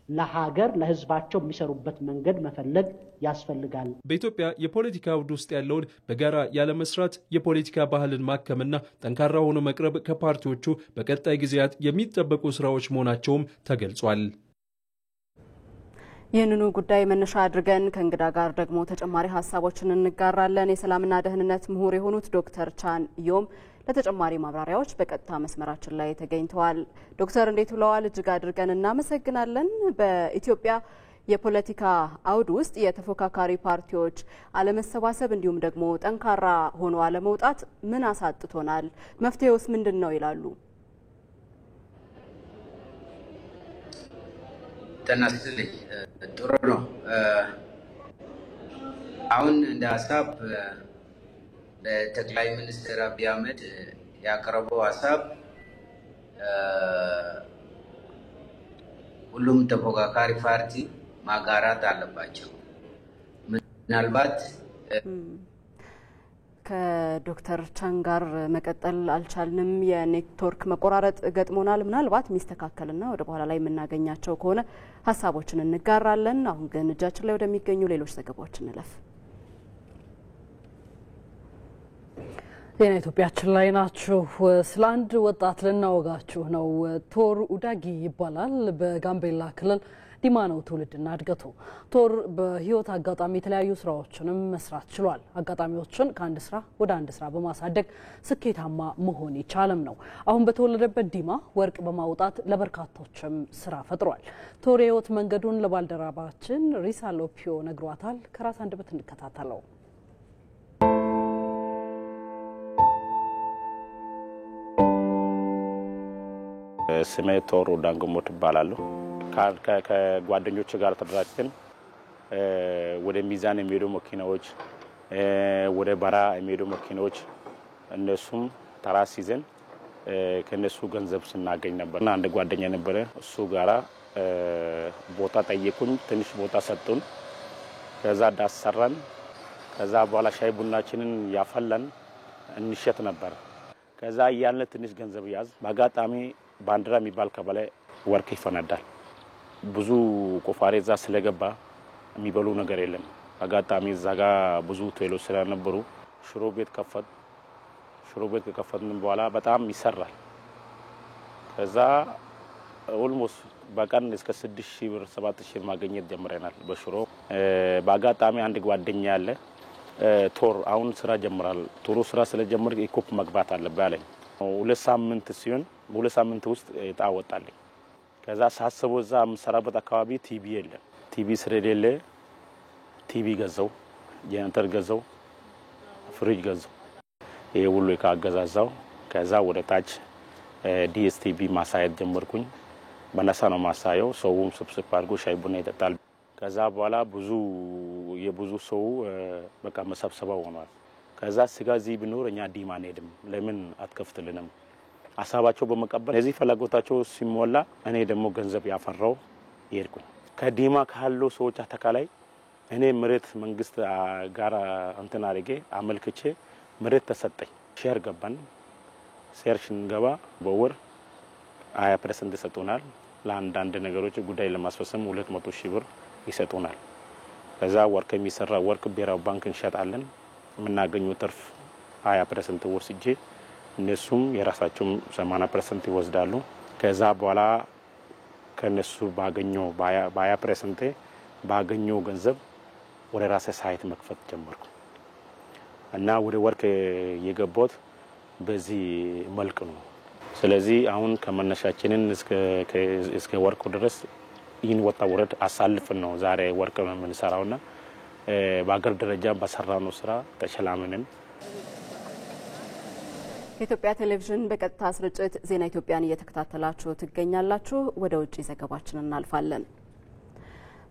ለሀገር ለህዝባቸው የሚሰሩበት መንገድ መፈለግ ያስፈልጋል። በኢትዮጵያ የፖለቲካ አውድ ውስጥ ያለውን በጋራ ያለ መስራት የፖለቲካ ባህልን ማከምና ጠንካራ ሆኖ መቅረብ ከፓርቲዎቹ በቀጣይ ጊዜያት የሚጠበቁ ስራዎች መሆናቸውም ተገልጿል። ይህንኑ ጉዳይ መነሻ አድርገን ከእንግዳ ጋር ደግሞ ተጨማሪ ሀሳቦችን እንጋራለን። የሰላምና ደህንነት ምሁር የሆኑት ዶክተር ቻን ዮም ለተጨማሪ ማብራሪያዎች በቀጥታ መስመራችን ላይ ተገኝተዋል። ዶክተር እንዴት ውለዋል? እጅግ አድርገን እናመሰግናለን። በኢትዮጵያ የፖለቲካ አውድ ውስጥ የተፎካካሪ ፓርቲዎች አለመሰባሰብ እንዲሁም ደግሞ ጠንካራ ሆኖ አለመውጣት ምን አሳጥቶናል? መፍትሄውስ ምንድን ነው ይላሉ? ተናስልኝ ጥሩ ነው። አሁን እንደ ሀሳብ ለጠቅላይ ሚኒስትር አብይ አህመድ ያቀረበው ሀሳብ ሁሉም ተፎካካሪ ፓርቲ ማጋራት አለባቸው። ምናልባት ከዶክተር ቻን ጋር መቀጠል አልቻልንም። የኔትወርክ መቆራረጥ ገጥሞናል። ምናልባት ሚስተካከልና ወደ በኋላ ላይ የምናገኛቸው ከሆነ ሀሳቦችን እንጋራለን። አሁን ግን እጃችን ላይ ወደሚገኙ ሌሎች ዘገባዎች እንለፍ። ዜና ኢትዮጵያችን ላይ ናችሁ። ስለ አንድ ወጣት ልናወጋችሁ ነው። ቶር ኡዳጊ ይባላል። በጋምቤላ ክልል ዲማ ነው ትውልድና እድገቱ። ቶር በህይወት አጋጣሚ የተለያዩ ስራዎችንም መስራት ችሏል። አጋጣሚዎችን ከአንድ ስራ ወደ አንድ ስራ በማሳደግ ስኬታማ መሆን ይቻለም ነው። አሁን በተወለደበት ዲማ ወርቅ በማውጣት ለበርካቶችም ስራ ፈጥሯል። ቶር የህይወት መንገዱን ለባልደረባችን ሪሳ ሎፒዮ ነግሯታል። ከራስ አንደበት እንከታተለው። ስሜ ቶር ኡዳንግሞት እባላለሁ። ከጓደኞች ጋር ተደራጅተን ወደ ሚዛን የሚሄዱ መኪናዎች፣ ወደ በራ የሚሄዱ መኪናዎች እነሱም ተራ ሲዘን ከነሱ ገንዘብ ስናገኝ ነበር። አንድ ጓደኛ ነበረ፣ እሱ ጋራ ቦታ ጠየቁኝ። ትንሽ ቦታ ሰጡን። ከዛ ዳስ ሰራን። ከዛ በኋላ ሻይ ቡናችንን ያፈላን እንሸጥ ነበር። ከዛ እያልን ትንሽ ገንዘብ ያዝ። በአጋጣሚ ባንዲራ የሚባል ቀበሌ ወርቅ ይፈነዳል። ብዙ ቆፋሬ እዛ ስለገባ የሚበሉ ነገር የለም። አጋጣሚ እዛ ጋር ብዙ ሆቴሎች ስለነበሩ ሽሮ ቤት ከከፈትን በኋላ በጣም ይሰራል። ከዛ ኦልሞስት በቀን እስከ 6000 ብር 7000 ማግኘት ጀምረናል በሽሮ። በአጋጣሚ አንድ ጓደኛ ያለ ቶር አሁን ስራ ጀምራል። ቶሩ ስራ ስለጀመረ ኢኮፕ መግባት አለበት አለኝ። 2 ሳምንት ሲሆን በ2 ሳምንት ውስጥ እጣ ወጣልኝ። ከዛ ሳስበው እዛ የምሰራበት አካባቢ ቲቪ የለም። ቲቪ ስለሌለ ቲቪ ገዛው፣ ጀነሬተር ገዛው፣ ፍሪጅ ገዛው። ይሄ ሁሉ ካገዛዛው ከዛ ወደ ታች ዲኤስቲቪ ማሳየት ጀመርኩኝ። በነሳ ነው ማሳየው። ሰውም ስብስብ አድርጎ ሻይ ቡና ይጠጣል። ከዛ በኋላ የብዙ ሰው በቃ መሰብሰባው ሆኗል። ከዛ ስጋዚ ቢኖር እኛ ዲማ አንሄድም ለምን አትከፍትልንም? ሀሳባቸው በመቀበል እዚህ ፍላጎታቸው ሲሞላ እኔ ደግሞ ገንዘብ ያፈራው ይርኩኝ። ከዲማ ካለው ሰዎች አተካላይ እኔ መሬት መንግስት ጋር እንትን አድርጌ አመልክቼ መሬት ተሰጠኝ። ሼር ገባን። ሼር ስንገባ በወር 20% ይሰጡናል። ለአንዳንድ ነገሮች ጉዳይ ለማስፈጸም 200,000 ብር ይሰጡናል። ከዛ ወርቅ የሚሰራ ወርቅ ብሔራዊ ባንክ እንሸጣለን። የምናገኘው ትርፍ 20% ወስጄ እነሱም የራሳቸውም 80% ይወስዳሉ። ከዛ በኋላ ከነሱ ባገኘው በ20% ባገኘው ገንዘብ ወደ ራሴ ሳይት መክፈት ጀመርኩ እና ወደ ወርቅ የገባሁት በዚህ መልክ ነው። ስለዚህ አሁን ከመነሻችንን እስከ ወርቁ ድረስ ይህን ወጣ ወረድ አሳልፈን ነው ዛሬ ወርቅ የምንሰራውና በአገር ደረጃ በሰራነው ስራ ተሸላምነን። የኢትዮጵያ ቴሌቪዥን በቀጥታ ስርጭት ዜና ኢትዮጵያን እየተከታተላችሁ ትገኛላችሁ። ወደ ውጪ ዘገባችን እናልፋለን።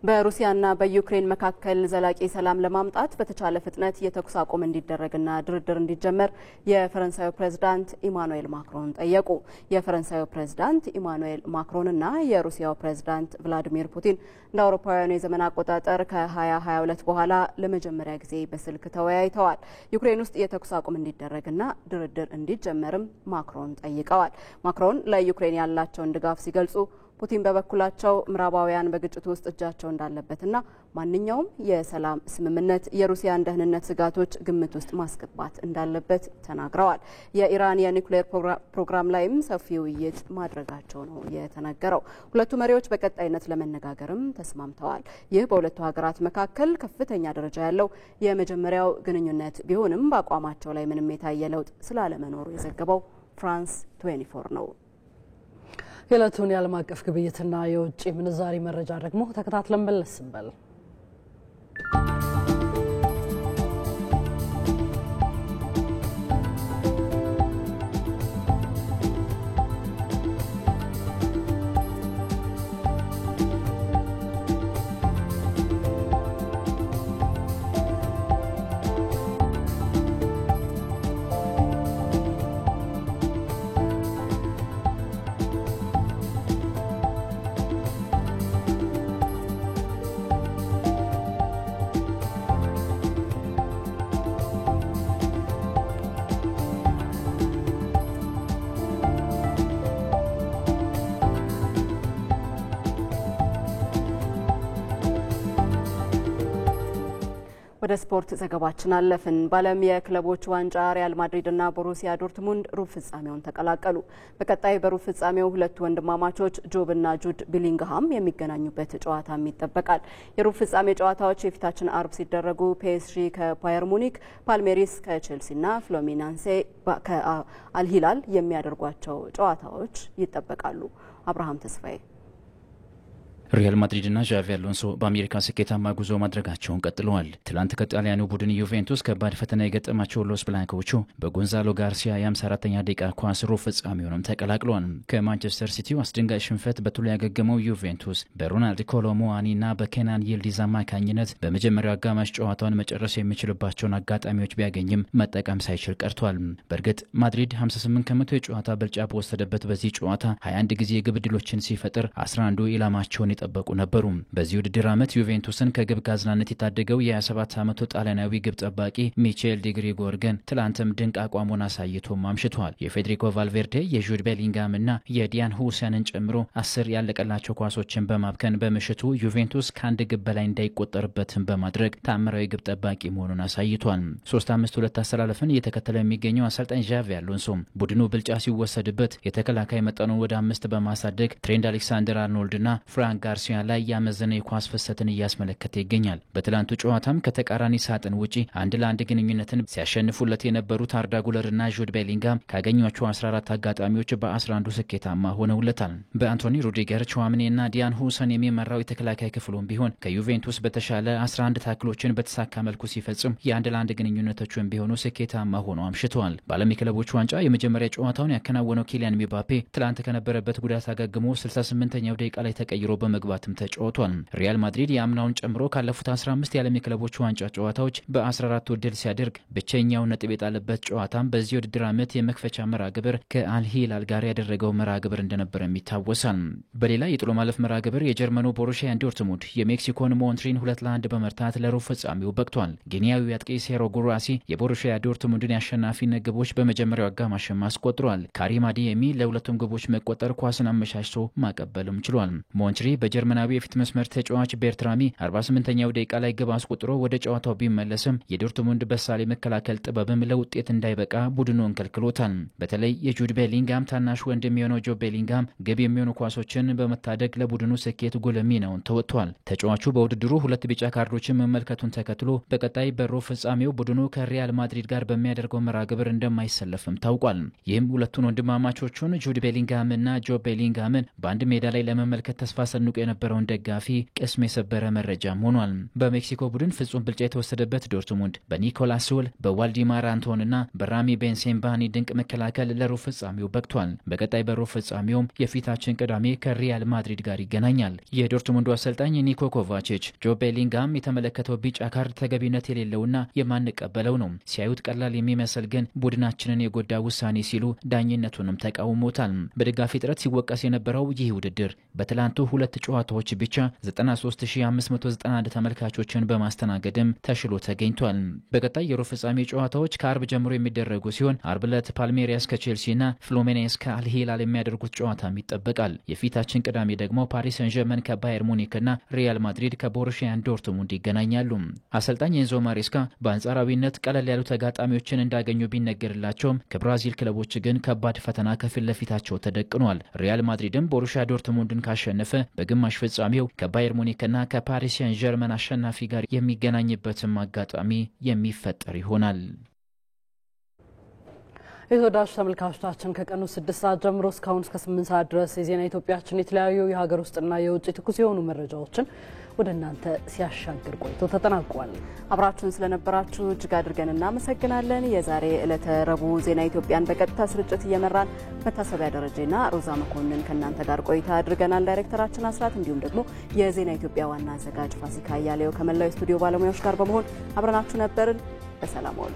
በሩሲያና በዩክሬን መካከል ዘላቂ ሰላም ለማምጣት በተቻለ ፍጥነት የተኩስ አቁም እንዲደረግና ድርድር እንዲጀመር የፈረንሳዩ ፕሬዝዳንት ኢማኑኤል ማክሮን ጠየቁ። የፈረንሳዩ ፕሬዝዳንት ኢማኑኤል ማክሮንና የሩሲያው ፕሬዝዳንት ቭላዲሚር ፑቲን እንደ አውሮፓውያኑ የዘመን አቆጣጠር ከ2022 በኋላ ለመጀመሪያ ጊዜ በስልክ ተወያይተዋል። ዩክሬን ውስጥ የተኩስ አቁም እንዲደረግና ድርድር እንዲጀመርም ማክሮን ጠይቀዋል። ማክሮን ለዩክሬን ያላቸውን ድጋፍ ሲገልጹ ፑቲን በበኩላቸው ምዕራባውያን በግጭቱ ውስጥ እጃቸው እንዳለበትና ማንኛውም የሰላም ስምምነት የሩሲያን ደህንነት ስጋቶች ግምት ውስጥ ማስገባት እንዳለበት ተናግረዋል። የኢራን የኒውክሌር ፕሮግራም ላይም ሰፊ ውይይት ማድረጋቸው ነው የተነገረው። ሁለቱ መሪዎች በቀጣይነት ለመነጋገርም ተስማምተዋል። ይህ በሁለቱ ሀገራት መካከል ከፍተኛ ደረጃ ያለው የመጀመሪያው ግንኙነት ቢሆንም በአቋማቸው ላይ ምንም የታየ ለውጥ ስላለመኖሩ የዘገበው ፍራንስ 24 ነው። የዕለቱን የዓለም አቀፍ ግብይትና የውጭ ምንዛሪ መረጃ ደግሞ ተከታትለን መለስ እንበል። ወደ ስፖርት ዘገባችን አለፍን። በዓለም የክለቦች ዋንጫ ሪያል ማድሪድና ቦሩሲያ ዶርትሙንድ ሩብ ፍጻሜውን ተቀላቀሉ። በቀጣይ በሩብ ፍጻሜው ሁለት ወንድማማቾች ጆብና ጁድ ቢሊንግሃም የሚገናኙበት ጨዋታም ይጠበቃል። የሩብ ፍጻሜ ጨዋታዎች የፊታችን አርብ ሲደረጉ ፒኤስጂ ከባየር ሙኒክ፣ ፓልሜሪስ ከቼልሲና ፍሉሚናንሴ ከአልሂላል የሚያደርጓቸው ጨዋታዎች ይጠበቃሉ። አብርሃም ተስፋዬ ሪያል ማድሪድና ዣቪ አሎንሶ በአሜሪካ ስኬታማ ጉዞ ማድረጋቸውን ቀጥለዋል። ትላንት ከጣሊያኑ ቡድን ዩቬንቱስ ከባድ ፈተና የገጠማቸው ሎስ ብላንኮቹ በጎንዛሎ ጋርሲያ የ54ኛ ደቂቃ ኳስ ሩብ ፍጻሜውንም ተቀላቅለዋል። ከማንቸስተር ሲቲው አስደንጋጭ ሽንፈት በቶሎ ያገገመው ዩቬንቱስ በሮናልድ ኮሎሙዋኒና በኬናን ይልዲዝ አማካኝነት በመጀመሪያው አጋማሽ ጨዋታውን መጨረስ የሚችልባቸውን አጋጣሚዎች ቢያገኝም መጠቀም ሳይችል ቀርቷል። በእርግጥ ማድሪድ 58 ከመቶ የጨዋታ ብልጫ በወሰደበት በዚህ ጨዋታ 21 ጊዜ የግብ ዕድሎችን ሲፈጥር 11ዱ ኢላማቸውን ጠበቁ ነበሩ። በዚህ ውድድር ዓመት ዩቬንቱስን ከግብ ጋዝናነት የታደገው የ27 ዓመቱ ጣሊያናዊ ግብ ጠባቂ ሚቼል ዲግሪጎር ግን ትላንትም ድንቅ አቋሙን አሳይቶም አምሽቷል። የፌዴሪኮ ቫልቬርዴ የጁድ ቤሊንጋምና የዲያን ሁሰንን ጨምሮ 10 ያለቀላቸው ኳሶችን በማብከን በምሽቱ ዩቬንቱስ ከአንድ ግብ በላይ እንዳይቆጠርበትም በማድረግ ታምራዊ ግብ ጠባቂ መሆኑን አሳይቷል። 3-5-2 አሰላለፍን እየተከተለ የሚገኘው አሰልጣኝ ዣቪ አሎንሶ ቡድኑ ብልጫ ሲወሰድበት የተከላካይ መጠኑን ወደ 5 በማሳደግ ትሬንድ አሌክሳንደር አርኖልድና ፍራንክ ጋርሲያ ላይ ያመዘነ የኳስ ፍሰትን እያስመለከተ ይገኛል። በትላንቱ ጨዋታም ከተቃራኒ ሳጥን ውጪ 1-1 ግንኙነትን ሲያሸንፉለት የነበሩት አርዳ ጉለርና ጁድ ቤሊንጋም ካገኟቸው 14 አጋጣሚዎች በ11ዱ ስኬታማ ሆነውለታል። በአንቶኒ ሩዲገር፣ ቹዋምኔና ዲያን ሁሰን የሚመራው የተከላካይ ክፍሉም ቢሆን ከዩቬንቱስ በተሻለ 11 ታክሎችን በተሳካ መልኩ ሲፈጽም የ1-1 ግንኙነቶችን ቢሆኑ ስኬታማ ሆነው አምሽተዋል። በዓለም የክለቦች ዋንጫ የመጀመሪያ ጨዋታውን ያከናወነው ኪሊያን ምባፔ ትላንት ከነበረበት ጉዳት አገግሞ 68ኛው ደቂቃ ላይ ተቀይሮ በመግባትም ተጫውቷል። ሪያል ማድሪድ የአምናውን ጨምሮ ካለፉት 15 የዓለም የክለቦች ዋንጫ ጨዋታዎች በ14 ድል ሲያደርግ ብቸኛው ነጥብ የጣለበት ጨዋታም በዚህ ውድድር ዓመት የመክፈቻ መርሃ ግብር ከአልሂላል ጋር ያደረገው መርሃ ግብር እንደነበረም ይታወሳል። በሌላ የጥሎ ማለፍ መርሃ ግብር የጀርመኑ ቦሩሲያ ዶርትሙንድ የሜክሲኮን ሞንትሪን 2-1 በመርታት ለሩብ ፍጻሜው በቅቷል። ጊኒያዊው አጥቂ ሴሮ ጉራሲ የቦሩሲያ ዶርትሙንድን የአሸናፊነት ግቦች በመጀመሪያው አጋማሽም አስቆጥሯል። ካሪም አዲየሚ ለሁለቱም ግቦች መቆጠር ኳስን አመቻችቶ ማቀበልም ችሏል። ሞንትሪ በጀርመናዊ የፊት መስመር ተጫዋች ቤርትራሚ 48ኛው ደቂቃ ላይ ግብ አስቆጥሮ ወደ ጨዋታው ቢመለስም የዶርትሙንድ በሳል የመከላከል ጥበብም ለውጤት እንዳይበቃ ቡድኑን ከልክሎታል። በተለይ የጁድ ቤሊንጋም ታናሽ ወንድም የሆነው ጆብ ቤሊንጋም ግብ የሚሆኑ ኳሶችን በመታደግ ለቡድኑ ስኬት ጉልህ ሚናውን ተወጥቷል። ተጫዋቹ በውድድሩ 2 ቢጫ ካርዶችን መመልከቱን ተከትሎ በቀጣይ በሩብ ፍጻሜው ቡድኑ ከሪያል ማድሪድ ጋር በሚያደርገው መርሃ ግብር እንደማይሰለፍም ታውቋል። ይህም ሁለቱን ወንድማማቾቹን ጁድ ቤሊንጋምና ጆብ ቤሊንጋምን በአንድ ሜዳ ላይ ለመመልከት ተስፋ ሰንቆ የነበረውን ደጋፊ ቅስም የሰበረ መረጃም ሆኗል። በሜክሲኮ ቡድን ፍጹም ብልጫ የተወሰደበት ዶርትሙንድ በኒኮላስ ሱል፣ በዋልዲማር አንቶንና በራሚ ቤንሴምባኒ ድንቅ መከላከል ለሩብ ፍጻሜው በቅቷል። በቀጣይ በሩብ ፍጻሜውም የፊታችን ቅዳሜ ከሪያል ማድሪድ ጋር ይገናኛል። የዶርትሙንዱ አሰልጣኝ ኒኮ ኮቫቺች ጆብ ቤሊንጋም የተመለከተው ቢጫ ካርድ ተገቢነት የሌለውና የማንቀበለው ነው፣ ሲያዩት ቀላል የሚመስል ግን ቡድናችንን የጎዳ ውሳኔ ሲሉ ዳኝነቱንም ተቃውሞታል። በድጋፊ ጥረት ሲወቀስ የነበረው ይህ ውድድር በትላንቱ 2 ጨዋታዎች ብቻ 93591 ተመልካቾችን በማስተናገድም ተሽሎ ተገኝቷል። በቀጣይ የሩብ ፍጻሜ ጨዋታዎች ከአርብ ጀምሮ የሚደረጉ ሲሆን አርብ ዕለት ፓልሜሪያስ ከቼልሲና ፍሉሚኔንስ ከአልሂላል የሚያደርጉት ጨዋታም ይጠበቃል። የፊታችን ቅዳሜ ደግሞ ፓሪስ ሰን ዠርመን ከባየር ሙኒክና ሪያል ማድሪድ ከቦሩሲያ ዶርትሙንድ ይገናኛሉ። አሰልጣኝ ኤንዞ ማሬስካ በአንጻራዊነት ቀለል ያሉ ተጋጣሚዎችን እንዳገኙ ቢነገርላቸውም ከብራዚል ክለቦች ግን ከባድ ፈተና ከፊት ለፊታቸው ተደቅኗል። ሪያል ማድሪድም ቦሩሲያ ዶርትሙንድን ካሸነፈ በግማሽ ፍጻሜው ከባየር ሙኒክና ከፓሪስ ሰን ዠርመን አሸናፊ ጋር የሚገናኝበትም አጋጣሚ የሚፈጠር ይሆናል። የተወዳጁ ተመልካቾቻችን ከቀኑ 6 ሰዓት ጀምሮ እስካሁን እስከ 8 ሰዓት ድረስ የዜና ኢትዮጵያችን የተለያዩ የሀገር ውስጥና የውጭ ትኩስ የሆኑ መረጃዎችን ወደ እናንተ ሲያሻግር ቆይቶ ተጠናቋል። አብራችሁን ስለነበራችሁ እጅግ አድርገን እናመሰግናለን። የዛሬ ዕለተ ረቡዕ ዜና ኢትዮጵያን በቀጥታ ስርጭት እየመራን መታሰቢያ ደረጃና ሮዛ መኮንን ከእናንተ ጋር ቆይታ አድርገናል። ዳይሬክተራችን አስራት እንዲሁም ደግሞ የዜና ኢትዮጵያ ዋና አዘጋጅ ፋሲካ ያሌው ከመላው ስቱዲዮ ባለሙያዎች ጋር በመሆን አብረናችሁ ነበርን። በሰላም ዋሉ።